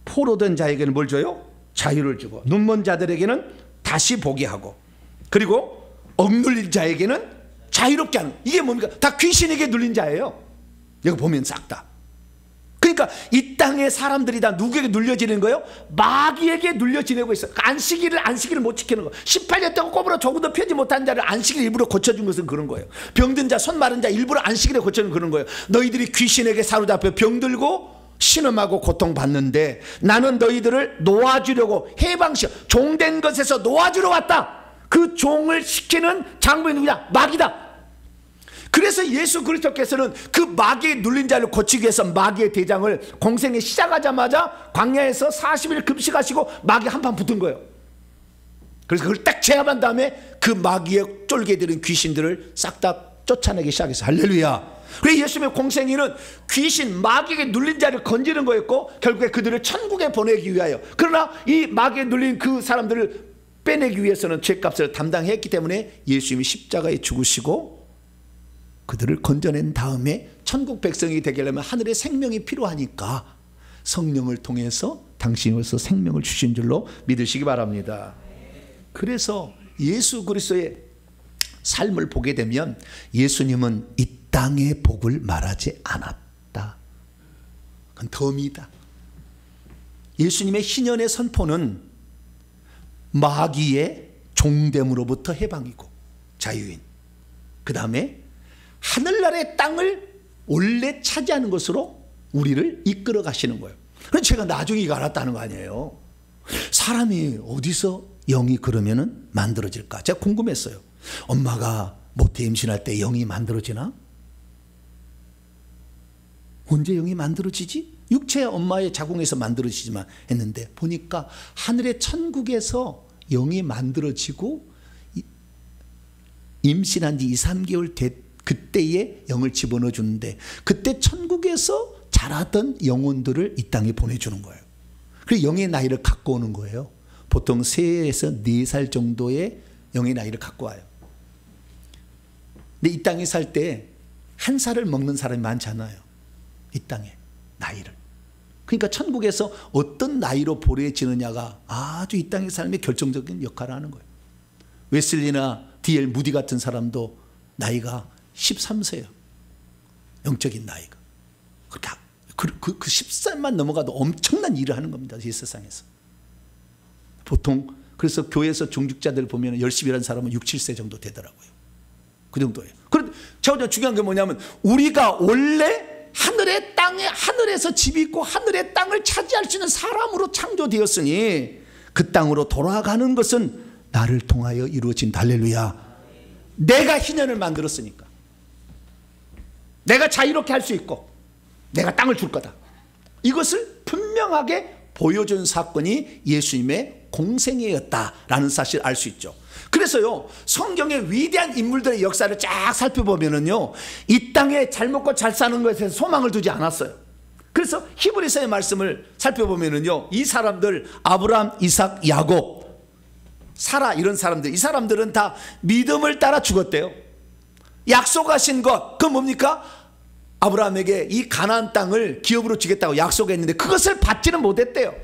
포로된 자에게는 뭘 줘요? 자유를 주고, 눈먼 자들에게는 다시 보게 하고, 그리고 억눌린 자에게는 자유롭게 하는. 이게 뭡니까? 다 귀신에게 눌린 자예요. 여기 보면 싹 다. 그러니까 이 땅의 사람들이 다 누구에게 눌려지는 거예요? 마귀에게 눌려 지내고 있어요. 안식일을 못 지키는 거. 18년 동안 꼽으로 조금도 펴지 못한 자를 안식일 일부러 고쳐준 것은 그런 거예요. 병든 자, 손 마른 자 일부러 안식일에 고쳐준 그런 거예요. 너희들이 귀신에게 사로잡혀 병들고 신음하고 고통받는데 나는 너희들을 놓아주려고, 해방시켜 종된 것에서 놓아주러 왔다. 그 종을 시키는 장부인 누구냐? 마귀다. 그래서 예수 그리스도께서는 그 마귀에 눌린 자를 고치기 위해서 마귀의 대장을 공생에 시작하자마자 광야에서 40일 금식하시고 마귀 한판 붙은 거예요. 그래서 그걸 딱 제압한 다음에 그 마귀에 쫄게들은 귀신들을 싹 다 쫓아내기 시작했어요. 할렐루야. 그래서 예수님의 공생애는 귀신 마귀에게 눌린 자를 건지는 거였고 결국에 그들을 천국에 보내기 위하여, 그러나 이 마귀에 눌린 그 사람들을 빼내기 위해서는 죄값을 담당했기 때문에 예수님이 십자가에 죽으시고 그들을 건져낸 다음에 천국 백성이 되게 하려면 하늘의 생명이 필요하니까 성령을 통해서 당신으로서 생명을 주신 줄로 믿으시기 바랍니다. 그래서 예수 그리스도의 삶을 보게 되면 예수님은 이 땅의 복을 말하지 않았다. 그건 덤이다. 예수님의 희년의 선포는 마귀의 종됨으로부터 해방이고 자유인, 그 다음에 하늘나라의 땅을 원래 차지하는 것으로 우리를 이끌어 가시는 거예요. 그래서 제가 나중에 이거 알았다는 거 아니에요. 사람이 어디서 영이 그러면은 만들어질까? 제가 궁금했어요. 엄마가 모태 임신할 때 영이 만들어지나? 언제 영이 만들어지지? 육체 엄마의 자궁에서 만들어지지만 했는데 보니까 하늘의 천국에서 영이 만들어지고 임신한 지 2, 3개월 그때에 영을 집어넣어 주는데 그때 천국에서 자라던 영혼들을 이 땅에 보내주는 거예요. 그래서 영의 나이를 갖고 오는 거예요. 보통 3에서 4살 정도의 영의 나이를 갖고 와요. 근데 이 땅에 살 때 1살을 먹는 사람이 많잖아요. 이 땅에 나이를. 그러니까 천국에서 어떤 나이로 보내지느냐가 아주 이 땅의 삶의 결정적인 역할을 하는 거예요. 웨슬리나 D.L. 무디 같은 사람도 나이가 13세예요. 영적인 나이가. 그 10살만 넘어가도 엄청난 일을 하는 겁니다. 이 세상에서. 보통 그래서 교회에서 중직자들 보면 열심히 일하는 사람은 6, 7세 정도 되더라고요. 그 정도예요. 그런데 제가 중요한 게 뭐냐면 우리가 원래 하늘의 땅에 하늘에서 집이 있고 하늘의 땅을 차지할 수 있는 사람으로 창조되었으니 그 땅으로 돌아가는 것은 나를 통하여 이루어진다. 할렐루야. 내가 희년을 만들었으니까 내가 자유롭게 할 수 있고 내가 땅을 줄 거다. 이것을 분명하게 보여준 사건이 예수님의 공생애였다라는 사실을 알 수 있죠. 그래서요, 성경의 위대한 인물들의 역사를 쫙 살펴보면은요, 이 땅에 잘 먹고 잘 사는 것에 소망을 두지 않았어요. 그래서 히브리서의 말씀을 살펴보면은요, 이 사람들 아브라함, 이삭, 야곱, 사라 이런 사람들, 이 사람들은 다 믿음을 따라 죽었대요. 약속하신 것, 그건 뭡니까? 아브라함에게 이 가나안 땅을 기업으로 주겠다고 약속했는데 그것을 받지는 못했대요.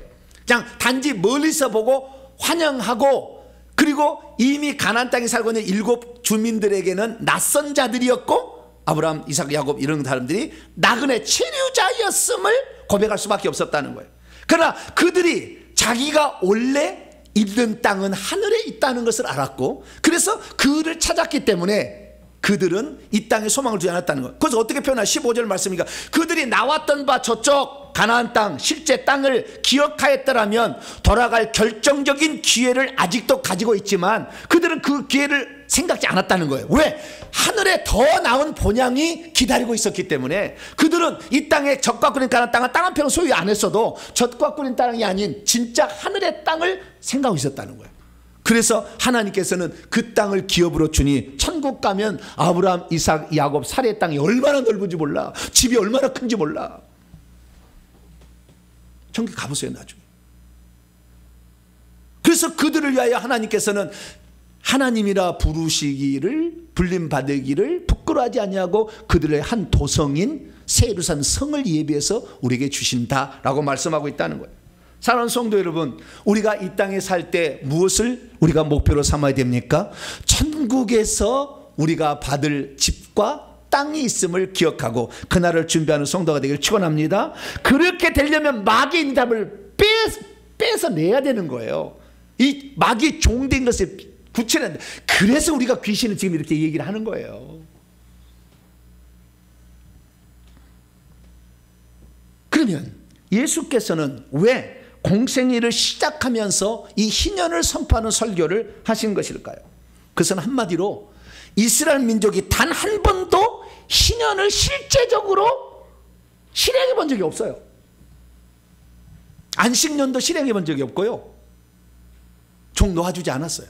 그냥 단지 멀리서 보고 환영하고, 그리고 이미 가나안 땅에 살고 있는 7 주민들에게는 낯선 자들이었고 아브라함, 이삭, 야곱 이런 사람들이 나그네 체류자였음을 고백할 수밖에 없었다는 거예요. 그러나 그들이 자기가 원래 있는 땅은 하늘에 있다는 것을 알았고, 그래서 그를 찾았기 때문에 그들은 이 땅에 소망을 두지 않았다는 거예요. 그래서 어떻게 표현하냐? 15절 말씀이니까 그들이 나왔던 바 저쪽 가나안 땅, 실제 땅을 기억하였더라면 돌아갈 결정적인 기회를 아직도 가지고 있지만 그들은 그 기회를 생각지 않았다는 거예요. 왜? 하늘에 더 나은 본향이 기다리고 있었기 때문에 그들은 이 땅에 젖과 꿀인 가나안 땅은 땅 한 평 소유 안 했어도 젖과 꿀인 땅이 아닌 진짜 하늘의 땅을 생각하고 있었다는 거예요. 그래서 하나님께서는 그 땅을 기업으로 주니 천국 가면 아브라함, 이삭, 야곱, 사레의 땅이 얼마나 넓은지 몰라. 집이 얼마나 큰지 몰라. 천국 가보세요 나중에. 그래서 그들을 위하여 하나님께서는 하나님이라 부르시기를 불림받으기를 부끄러워하지 아니하고 그들의 한 도성인 새 예루살렘 성을 예비해서 우리에게 주신다라고 말씀하고 있다는 거예요. 사랑하는 성도 여러분, 우리가 이 땅에 살 때 무엇을 우리가 목표로 삼아야 됩니까? 천국에서 우리가 받을 집과 땅이 있음을 기억하고 그날을 준비하는 성도가 되기를 축원합니다. 그렇게 되려면 마귀의 인답을 뺏어내야 되는 거예요. 이 마귀의 종된 것을 구체는, 그래서 우리가 귀신을 지금 이렇게 얘기를 하는 거예요. 그러면 예수께서는 왜 공생애를 시작하면서 이 희년을 선포하는 설교를 하신 것일까요? 그것은 한마디로 이스라엘 민족이 단 한 번도 희년을 실제적으로 실행해 본 적이 없어요. 안식년도 실행해 본 적이 없고요. 종 놓아주지 않았어요.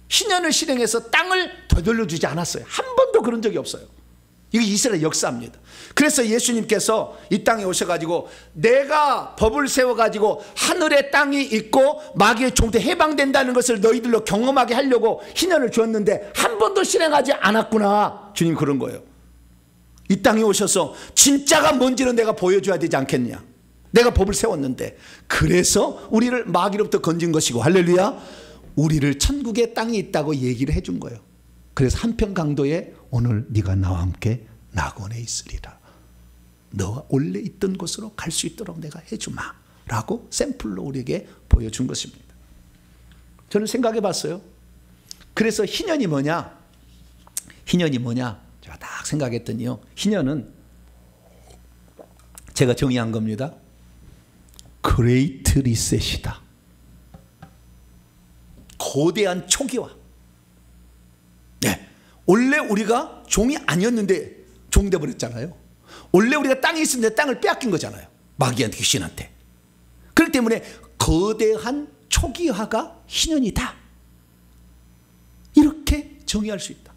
희년을 실행해서 땅을 되돌려주지 않았어요. 한 번도 그런 적이 없어요. 이거 이스라엘 역사입니다. 그래서 예수님께서 이 땅에 오셔가지고 내가 법을 세워가지고 하늘의 땅이 있고 마귀의 종대 해방된다는 것을 너희들로 경험하게 하려고 희년을 주었는데 한 번도 실행하지 않았구나. 주님 그런 거예요. 이 땅에 오셔서 진짜가 뭔지는 내가 보여줘야 되지 않겠냐. 내가 법을 세웠는데 그래서 우리를 마귀로부터 건진 것이고 할렐루야. 우리를 천국의 땅이 있다고 얘기를 해준 거예요. 그래서 한편 강도에 오늘 네가 나와 함께 낙원에 있으리라. 너가 원래 있던 곳으로 갈 수 있도록 내가 해주마 라고 샘플로 우리에게 보여준 것입니다. 저는 생각해 봤어요. 그래서 희년이 뭐냐? 희년이 뭐냐? 제가 딱 생각했더니요. 희년은 제가 정의한 겁니다. 그레이트 리셋이다. 거대한 초기화. 네. 원래 우리가 종이 아니었는데 종 되어버렸잖아요. 원래 우리가 땅에 있었는데 땅을 빼앗긴 거잖아요. 마귀한테 귀신한테. 그렇기 때문에 거대한 초기화가 희년이다. 이렇게 정의할 수 있다.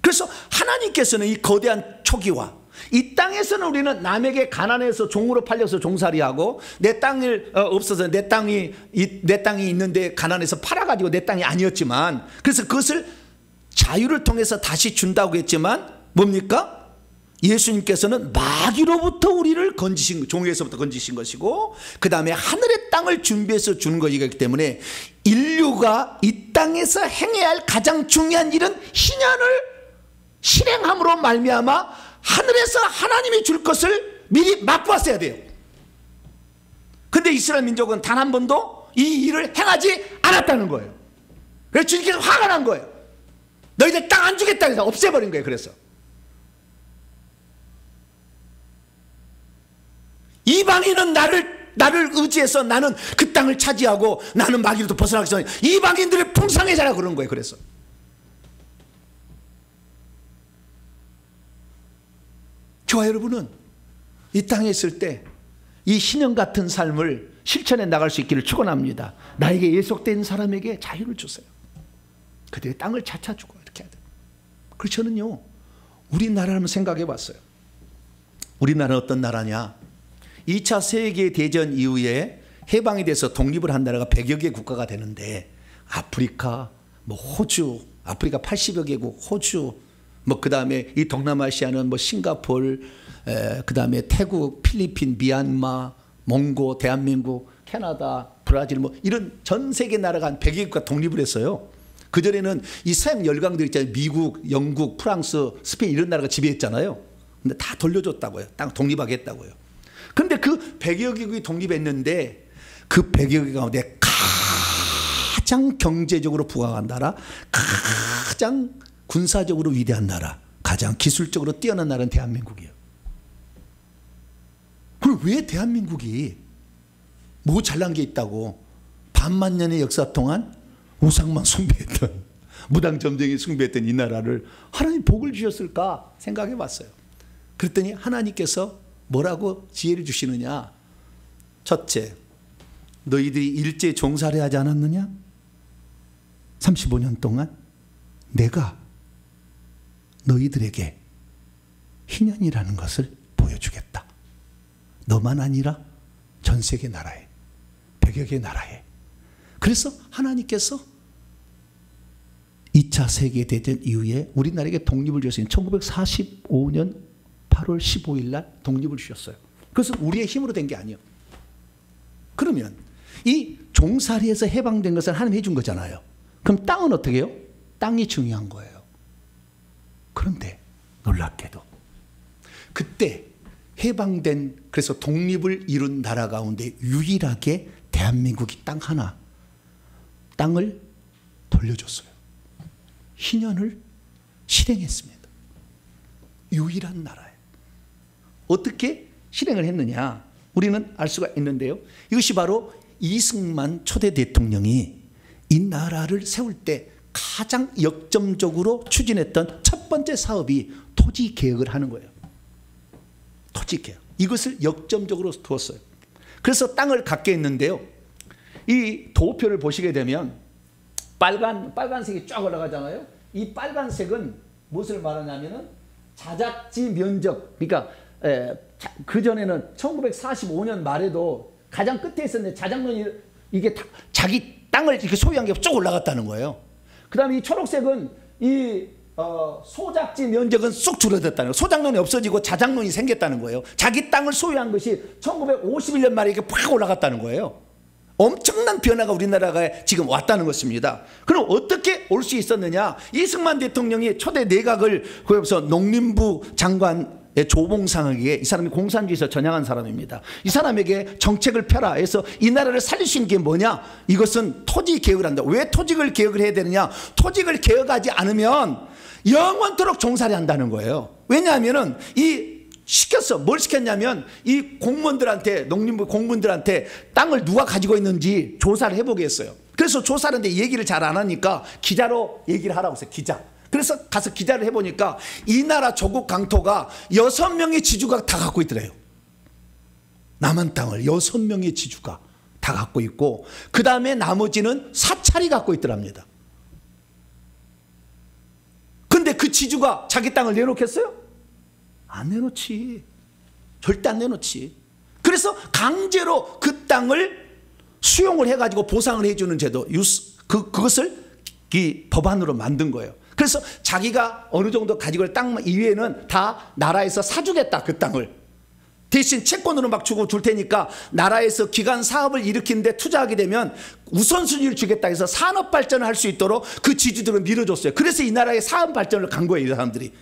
그래서 하나님께서는 이 거대한 초기화, 이 땅에서는 우리는 남에게 가난해서 종으로 팔려서 종살이하고 내 땅을 없어서 내 땅이 있는데 가난해서 팔아가지고 내 땅이 아니었지만 그래서 그것을 자유를 통해서 다시 준다고 했지만 뭡니까? 예수님께서는 마귀로부터 우리를 건지신, 종에서부터 건지신 것이고 그 다음에 하늘의 땅을 준비해서 주는 것이기 때문에 인류가 이 땅에서 행해야 할 가장 중요한 일은 희년을 실행함으로 말미암아 하늘에서 하나님이 줄 것을 미리 맛보았어야 돼요. 근데 이스라엘 민족은 단 한 번도 이 일을 행하지 않았다는 거예요. 그래서 주님께서 화가 난 거예요. 너희들 땅 안 주겠다 해서 없애버린 거예요. 그래서 이방인은 나를 의지해서 나는 그 땅을 차지하고 나는 마귀로부터 벗어나기 전에 이방인들의 풍성해져라 그런 거예요. 그래서 저와 여러분은 이 땅에 있을 때 이 희년 같은 삶을 실천해 나갈 수 있기를 축원합니다. 나에게 예속된 사람에게 자유를 주세요. 그들의 땅을 차차주고 이렇게 해야 돼요. 그래서 저는요, 우리나라를 한번 생각해 봤어요. 우리나라는 어떤 나라냐? 2차 세계대전 이후에 해방이 돼서 독립을 한 나라가 100여 개 국가가 되는데 아프리카, 호주, 아프리카 80여 개국, 호주, 그 다음에 이 동남아시아는 싱가포르, 그 다음에 태국, 필리핀, 미얀마, 몽고, 대한민국, 캐나다, 브라질 이런 전 세계 나라가 한 100여 국가 독립을 했어요. 그전에는 이 서양 열강들 있잖아요. 미국, 영국, 프랑스, 스페인 이런 나라가 지배했잖아요. 근데 다 돌려줬다고요. 땅 독립하게 했다고요. 근데 그 100여 개국이 독립했는데 그 100여 개 가운데 가장 경제적으로 부강한 나라, 가장 군사적으로 위대한 나라, 가장 기술적으로 뛰어난 나라는 대한민국이에요. 그럼 왜 대한민국이 뭐 잘난 게 있다고 반만 년의 역사 동안 우상만 숭배했던, 무당점쟁이 숭배했던 이 나라를 하나님 복을 주셨을까 생각해 봤어요. 그랬더니 하나님께서 뭐라고 지혜를 주시느냐? 첫째, 너희들이 일제 종살이 하지 않았느냐? 35년 동안 내가 너희들에게 희년이라는 것을 보여주겠다. 너만 아니라 전 세계 나라에, 100여 개 나라에. 그래서 하나님께서 2차 세계대전 이후에 우리나라에게 독립을 주셨어요. 1945년 8월 15일 날 독립을 주셨어요. 그것은 우리의 힘으로 된 게 아니에요. 그러면 이 종살이에서 해방된 것을 하나님이 해준 거잖아요. 그럼 땅은 어떻게 해요? 땅이 중요한 거예요. 그런데 놀랍게도 그때 해방된, 그래서 독립을 이룬 나라 가운데 유일하게 대한민국이 땅 하나, 땅을 돌려줬어요. 희년을 실행했습니다. 유일한 나라예요. 어떻게 실행을 했느냐? 우리는 알 수가 있는데요. 이것이 바로 이승만 초대 대통령이 이 나라를 세울 때 가장 역점적으로 추진했던 첫 번째 사업이 토지 개혁을 하는 거예요. 토지 개혁. 이것을 역점적으로 두었어요. 그래서 땅을 갖게 했는데요. 이 도표를 보시게 되면 빨간색이 쫙 올라가잖아요. 이 빨간색은 무엇을 말하냐면은 자작지 면적. 그러니까 그전에는 1945년 말에도 가장 끝에 있었는데 자작론이 이게 자기 땅을 이렇게 소유한 게 쭉 올라갔다는 거예요. 그 다음에 이 초록색은 이 소작지 면적은 쑥 줄어들었다는 거예요. 소작론이 없어지고 자작론이 생겼다는 거예요. 자기 땅을 소유한 것이 1951년 말에 이렇게 팍 올라갔다는 거예요. 엄청난 변화가 우리나라가 지금 왔다는 것입니다. 그럼 어떻게 올 수 있었느냐? 이승만 대통령이 초대 내각을 그래서 농림부 장관의 조봉상에게, 이 사람이 공산주의에서 전향한 사람입니다. 이 사람에게 정책을 펴라 해서 이 나라를 살릴 수 있는 게 뭐냐? 이것은 토지 개혁을 한다. 왜 토지를 개혁을 해야 되느냐? 토지를 개혁하지 않으면 영원토록 종살이 한다는 거예요. 왜냐하면은 뭘 시켰냐면 이 공무원들한테, 농림부 공무원들한테 땅을 누가 가지고 있는지 조사를 해보게 했어요. 그래서 조사하는데 얘기를 잘 안 하니까 기자로 얘기를 하라고 했어요. 기자. 그래서 가서 기자를 해보니까 이 나라 조국 강토가 6명의 지주가 다 갖고 있더래요. 남한 땅을 6명의 지주가 다 갖고 있고, 그 다음에 나머지는 사찰이 갖고 있더랍니다. 근데 그 지주가 자기 땅을 내놓겠어요? 안 내놓지. 절대 안 내놓지. 그래서 강제로 그 땅을 수용을 해가지고 보상을 해주는 제도, 그것을 이 법안으로 만든 거예요. 그래서 자기가 어느 정도 가지고 있는 땅 이외에는 다 나라에서 사주겠다. 그 땅을 대신 채권으로 막 주고 줄 테니까 나라에서 기간 사업을 일으키는데 투자하게 되면 우선순위를 주겠다 해서 산업 발전을 할 수 있도록 그 지주들을 밀어줬어요. 그래서 이 나라의 사업 발전을 간 거예요. 이 사람들이.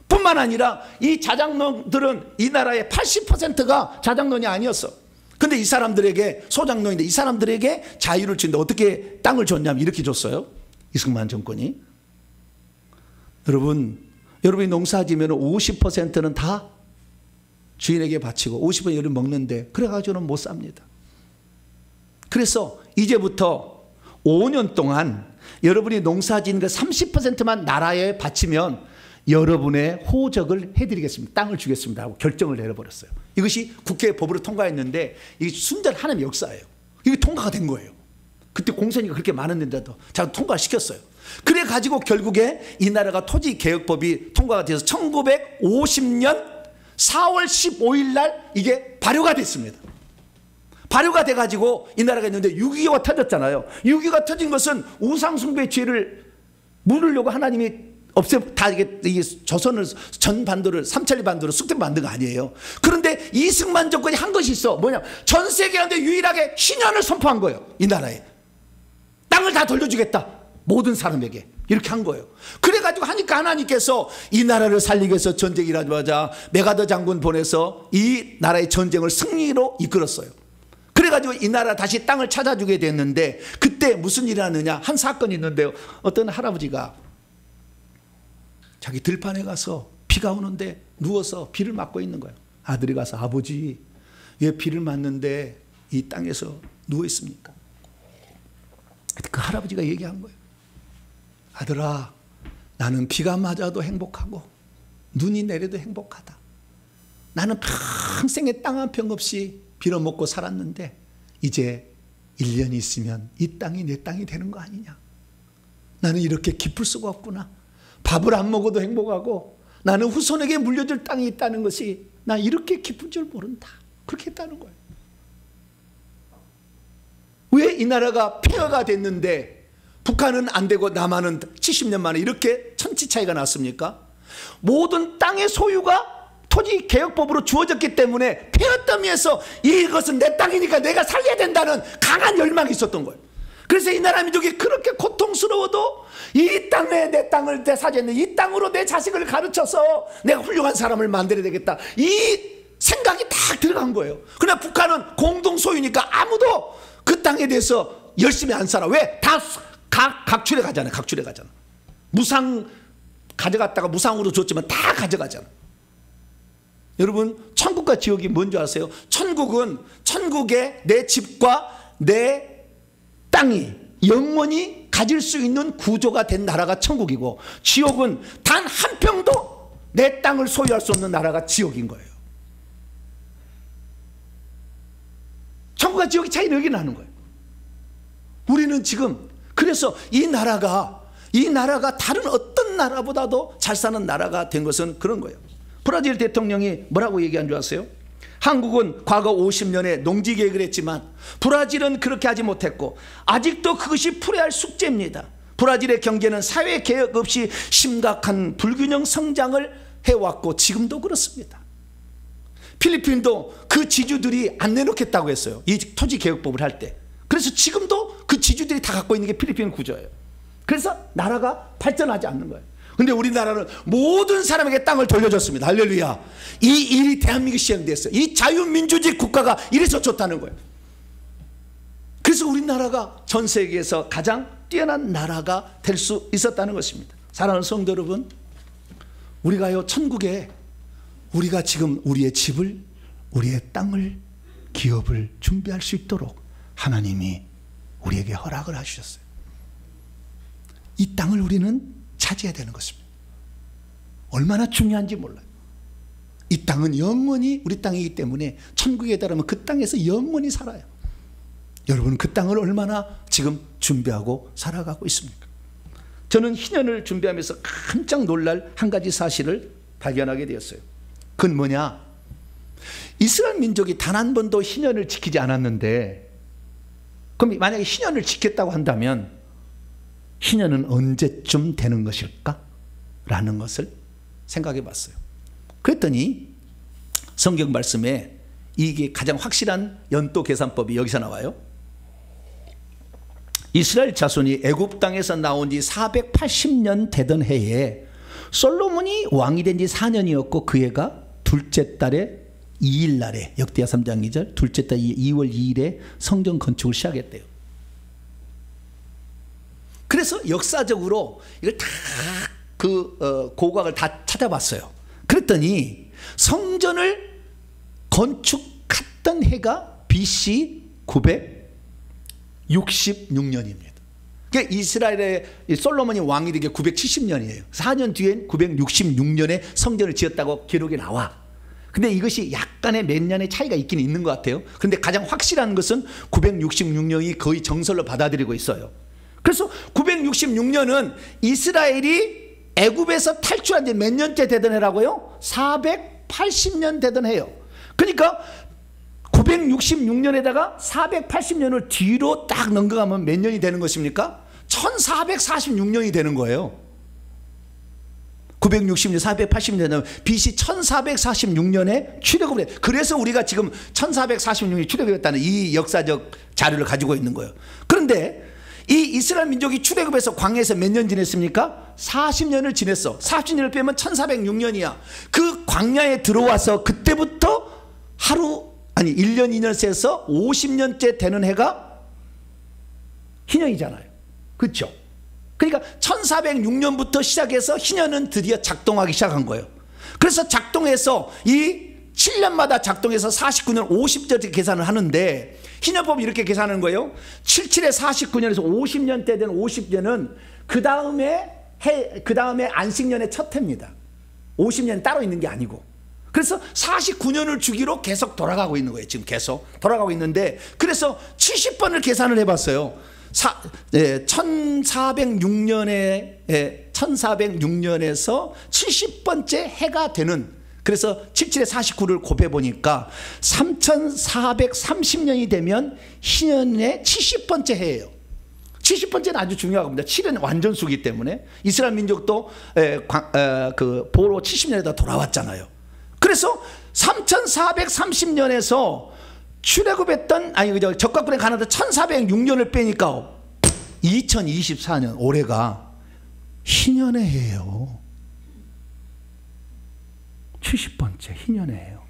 뿐만 아니라 이 자작론들은 이 나라의 80%가 자작론이 아니었어. 근데 이 사람들에게, 소작론인데 이 사람들에게 자유를 주는데 어떻게 땅을 줬냐면 이렇게 줬어요. 이승만 정권이. 여러분이 농사 지면 50%는 다 주인에게 바치고 50%는 여러분 먹는데, 그래가지고는 못 삽니다. 그래서 이제부터 5년 동안 여러분이 농사 지는 거 30%만 나라에 바치면 여러분의 호적을 해드리겠습니다. 땅을 주겠습니다 하고 결정을 내려버렸어요. 이것이 국회 법으로 통과했는데 이게 순전 하나님의 역사예요. 이게 통과가 된 거예요. 그때 공선이가 그렇게 많았는데도 자 통과시켰어요. 그래가지고 결국에 이 나라가 토지개혁법이 통과가 돼서 1950년 4월 15일 날 이게 발효가 됐습니다. 발효가 돼가지고 이 나라가 있는데 6.25가 터졌잖아요. 6.25가 터진 것은 우상숭배의 죄를 물으려고 하나님이 다 이게 조선을 전반도를 삼천리 반도를 쑥대 만든 거 아니에요. 그런데 이승만 정권이 한 것이 있어. 뭐냐? 전 세계한테 유일하게 신년을 선포한 거예요. 이 나라에 땅을 다 돌려주겠다. 모든 사람에게 이렇게 한 거예요. 그래가지고 하니까 하나님께서 이 나라를 살리기 위해서 전쟁 일하자마자 메가더 장군 보내서 이 나라의 전쟁을 승리로 이끌었어요. 그래가지고 이 나라 다시 땅을 찾아주게 됐는데, 그때 무슨 일이 하느냐? 한 사건이 있는데요. 어떤 할아버지가 자기 들판에 가서 비가 오는데 누워서 비를 맞고 있는 거예요. 아들이 가서 아버지 왜 비를 맞는데 이 땅에서 누워 있습니까? 그 할아버지가 얘기한 거예요. 아들아, 나는 비가 맞아도 행복하고 눈이 내려도 행복하다. 나는 평생에 땅 한 평 없이 빌어먹고 살았는데 이제 1년이 있으면 이 땅이 내 땅이 되는 거 아니냐. 나는 이렇게 기쁠 수가 없구나. 밥을 안 먹어도 행복하고 나는 후손에게 물려줄 땅이 있다는 것이 나 이렇게 기쁜 줄 모른다. 그렇게 했다는 거예요. 왜 이 나라가 폐허가 됐는데 북한은 안 되고 남한은 70년 만에 이렇게 천지 차이가 났습니까? 모든 땅의 소유가 토지개혁법으로 주어졌기 때문에 폐허 더미에서 이것은 내 땅이니까 내가 살려야 된다는 강한 열망이 있었던 거예요. 그래서 이 나라 민족이 그렇게 고통스러워도 이 땅에 내 땅을 내 사주했는 이 땅으로 내 자식을 가르쳐서 내가 훌륭한 사람을 만들어야 되겠다. 이 생각이 딱 들어간 거예요. 그러나 북한은 공동 소유니까 아무도 그 땅에 대해서 열심히 안 살아. 왜? 다 각출해 가잖아요. 각출해 가잖아. 무상 가져갔다가 무상으로 줬지만 다 가져가잖아. 여러분, 천국과 지옥이 뭔지 아세요? 천국에 내 집과 내 땅이 영원히 가질 수 있는 구조가 된 나라가 천국이고, 지옥은 단 한 평도 내 땅을 소유할 수 없는 나라가 지옥인 거예요. 천국과 지옥의 차이는 여기 나는 거예요. 우리는 지금 그래서 이 나라가 다른 어떤 나라보다도 잘 사는 나라가 된 것은 그런 거예요. 브라질 대통령이 뭐라고 얘기한 줄 아세요? 한국은 과거 50년에 농지 계획을 했지만 브라질은 그렇게 하지 못했고 아직도 그것이 풀어야 할 숙제입니다. 브라질의 경제는 사회 개혁 없이 심각한 불균형 성장을 해왔고 지금도 그렇습니다. 필리핀도 그 지주들이 안 내놓겠다고 했어요. 이 토지 개혁법을 할 때. 그래서 지금도 그 지주들이 다 갖고 있는 게 필리핀 구조예요. 그래서 나라가 발전하지 않는 거예요. 근데 우리나라는 모든 사람에게 땅을 돌려줬습니다. 할렐루야. 이 일이 대한민국이 시행됐어요. 이 자유민주주의 국가가 이래서 좋다는 거예요. 그래서 우리나라가 전 세계에서 가장 뛰어난 나라가 될 수 있었다는 것입니다. 사랑하는 성도 여러분, 우리가요 천국에 우리가 지금 우리의 집을, 우리의 땅을, 기업을 준비할 수 있도록 하나님이 우리에게 허락을 하셨어요. 이 땅을 우리는 차지해야 되는 것입니다. 얼마나 중요한지 몰라요. 이 땅은 영원히 우리 땅이기 때문에 천국에 달하면 그 땅에서 영원히 살아요. 여러분 그 땅을 얼마나 지금 준비하고 살아가고 있습니까? 저는 희년을 준비하면서 깜짝 놀랄 한 가지 사실을 발견하게 되었어요. 그건 뭐냐? 이스라엘 민족이 단 한 번도 희년을 지키지 않았는데, 그럼 만약에 희년을 지켰다고 한다면 희년은 언제쯤 되는 것일까? 라는 것을 생각해 봤어요. 그랬더니 성경 말씀에 이게 가장 확실한 연도 계산법이 여기서 나와요. 이스라엘 자손이 애굽 땅에서 나온 지 480년 되던 해에 솔로몬이 왕이 된 지 4년이었고 그 해가 둘째 달에 2일 날에, 역대하 3장 2절, 둘째 달 2월 2일에 성전 건축을 시작했대요. 그래서 역사적으로 이걸 다 고각을 다 찾아봤어요. 그랬더니 성전을 건축했던 해가 BC 966년입니다. 그러니까 이스라엘의 솔로몬이 왕이 되게 970년이에요. 4년 뒤엔 966년에 성전을 지었다고 기록이 나와. 근데 이것이 약간의 몇 년의 차이가 있긴 있는 것 같아요. 그런데 가장 확실한 것은 966년이 거의 정설로 받아들이고 있어요. 그래서 966년은 이스라엘이 애굽에서 탈출한 지 몇 년째 되던 해라고요? 480년 되던 해요. 그러니까 966년에다가 480년을 뒤로 딱 넘어가면 몇 년이 되는 것입니까? 1446년이 되는 거예요. 960년, 480년, BC 1446년에 출애굽을 해요. 그래서 우리가 지금 1446년이 출애굽했다는 이 역사적 자료를 가지고 있는 거예요. 그런데 이 이스라엘 민족이 출애굽해서 광야에서 몇 년 지냈습니까? 40년을 지냈어. 40년을 빼면 1406년이야. 그 광야에 들어와서 그때부터 1년 2년 세서 50년째 되는 해가 희년이잖아요. 그렇죠? 그러니까 1406년부터 시작해서 희년은 드디어 작동하기 시작한 거예요. 그래서 작동해서 이 7년마다 작동해서 49년 50절 계산을 하는데, 희년법이 이렇게 계산하는 거예요. 77에 49년에서 50년 때 된 50년은 그 다음에 안식년의 첫 해입니다. 50년 따로 있는 게 아니고. 그래서 49년을 주기로 계속 돌아가고 있는 거예요. 지금 계속 돌아가고 있는데, 그래서 70번을 계산을 해봤어요. 1406년에서 70번째 해가 되는, 그래서 77에 49를 곱해보니까 3430년이 되면 희년의 70번째 해예요. 70번째는 아주 중요한 겁니다. 7은 완전수기 때문에. 이스라엘 민족도 보로 70년에다 돌아왔잖아요. 그래서 3430년에서 출애굽했던 적각군에 가나다 1406년을 빼니까 2024년 올해가 희년의 해예요. 70번째 희년의 해예요.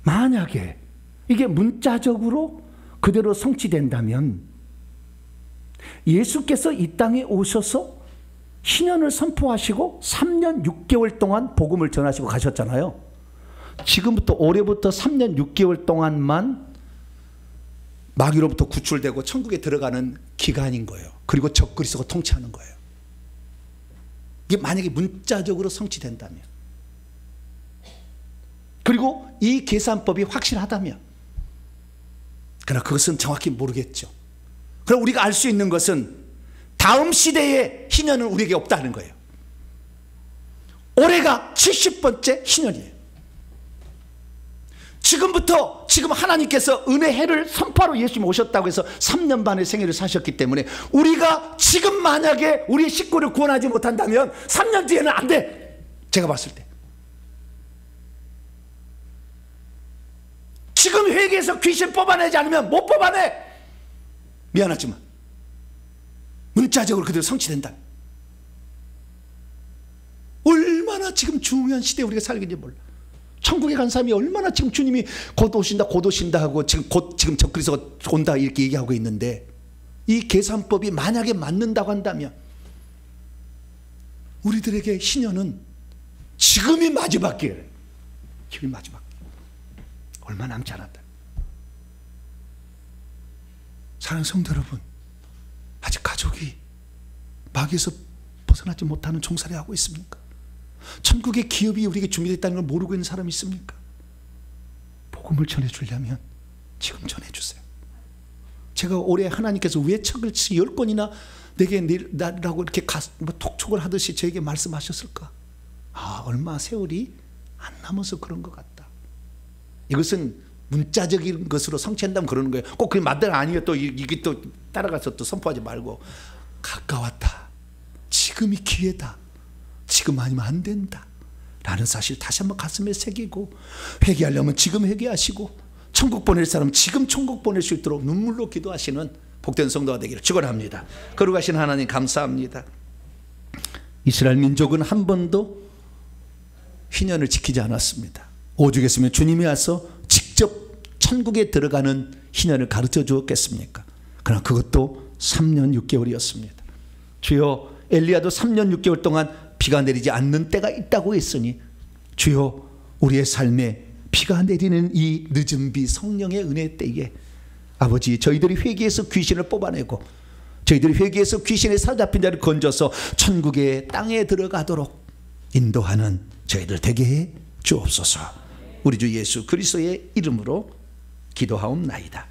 만약에 이게 문자적으로 그대로 성취된다면 예수께서 이 땅에 오셔서 희년을 선포하시고 3년 6개월 동안 복음을 전하시고 가셨잖아요. 지금부터 올해부터 3년 6개월 동안만 마귀로부터 구출되고 천국에 들어가는 기간인 거예요. 그리고 적그리스도가 통치하는 거예요. 이게 만약에 문자적으로 성취된다면, 그리고 이 계산법이 확실하다면, 그러나 그것은 정확히 모르겠죠. 그럼 우리가 알 수 있는 것은 다음 시대의 희년은 우리에게 없다는 거예요. 올해가 70번째 희년이에요. 지금부터, 지금 하나님께서 은혜 해를 선포하러 예수님이 오셨다고 해서 3년 반의 생애를 사셨기 때문에 우리가 지금 만약에 우리의 식구를 구원하지 못한다면 3년 뒤에는 안 돼. 제가 봤을 때. 지금 회개해서 귀신 뽑아내지 않으면 못 뽑아내. 미안하지만 문자적으로 그대로 성취된다. 얼마나 지금 중요한 시대에 우리가 살겠는지 몰라. 천국에 간 사람이 얼마나 지금 주님이 곧 오신다 하고 지금 적그리스도가 온다 이렇게 얘기하고 있는데, 이 계산법이 만약에 맞는다고 한다면 우리들에게 희년은 지금이 마지막 기회예요. 지금이 마지막 기회. 얼마 남지 않았다. 사랑하는 성도 여러분, 아직 가족이 마귀에서 벗어나지 못하는 종살이 하고 있습니까? 천국의 기업이 우리에게 준비됐다는 걸 모르고 있는 사람이 있습니까? 복음을 전해주려면 지금 전해주세요. 제가 올해 하나님께서 왜 책을 10권이나 내게 내라고 이렇게 톡촉을 하듯이 저에게 말씀하셨을까? 얼마 세월이 안 남아서 그런 것 같다. 이것은 문자적인 것으로 성취한다면 그러는 거예요. 꼭 그게 맞다 아니에요. 또 이게 또 따라가서 또 선포하지 말고, 가까웠다. 지금이 기회다. 지금 아니면 안 된다 라는 사실 다시 한번 가슴에 새기고, 회개하려면 지금 회개하시고, 천국 보낼 사람 지금 천국 보낼 수 있도록 눈물로 기도하시는 복된 성도가 되기를 축원합니다. 거룩하신 하나님 감사합니다. 이스라엘 민족은 한 번도 희년을 지키지 않았습니다. 오죽했으면 주님이 와서 직접 천국에 들어가는 희년을 가르쳐 주었겠습니까? 그러나 그것도 3년 6개월이었습니다. 주여, 엘리야도 3년 6개월 동안 비가 내리지 않는 때가 있다고 했으니 주여, 우리의 삶에 비가 내리는 이 늦은 비, 성령의 은혜 때에 아버지, 저희들이 회개해서 귀신을 뽑아내고, 저희들이 회개해서 귀신에 사로잡힌 자를 건져서 천국의 땅에 들어가도록 인도하는 저희들 되게 해 주옵소서. 우리 주 예수 그리스도의 이름으로 기도하옵나이다.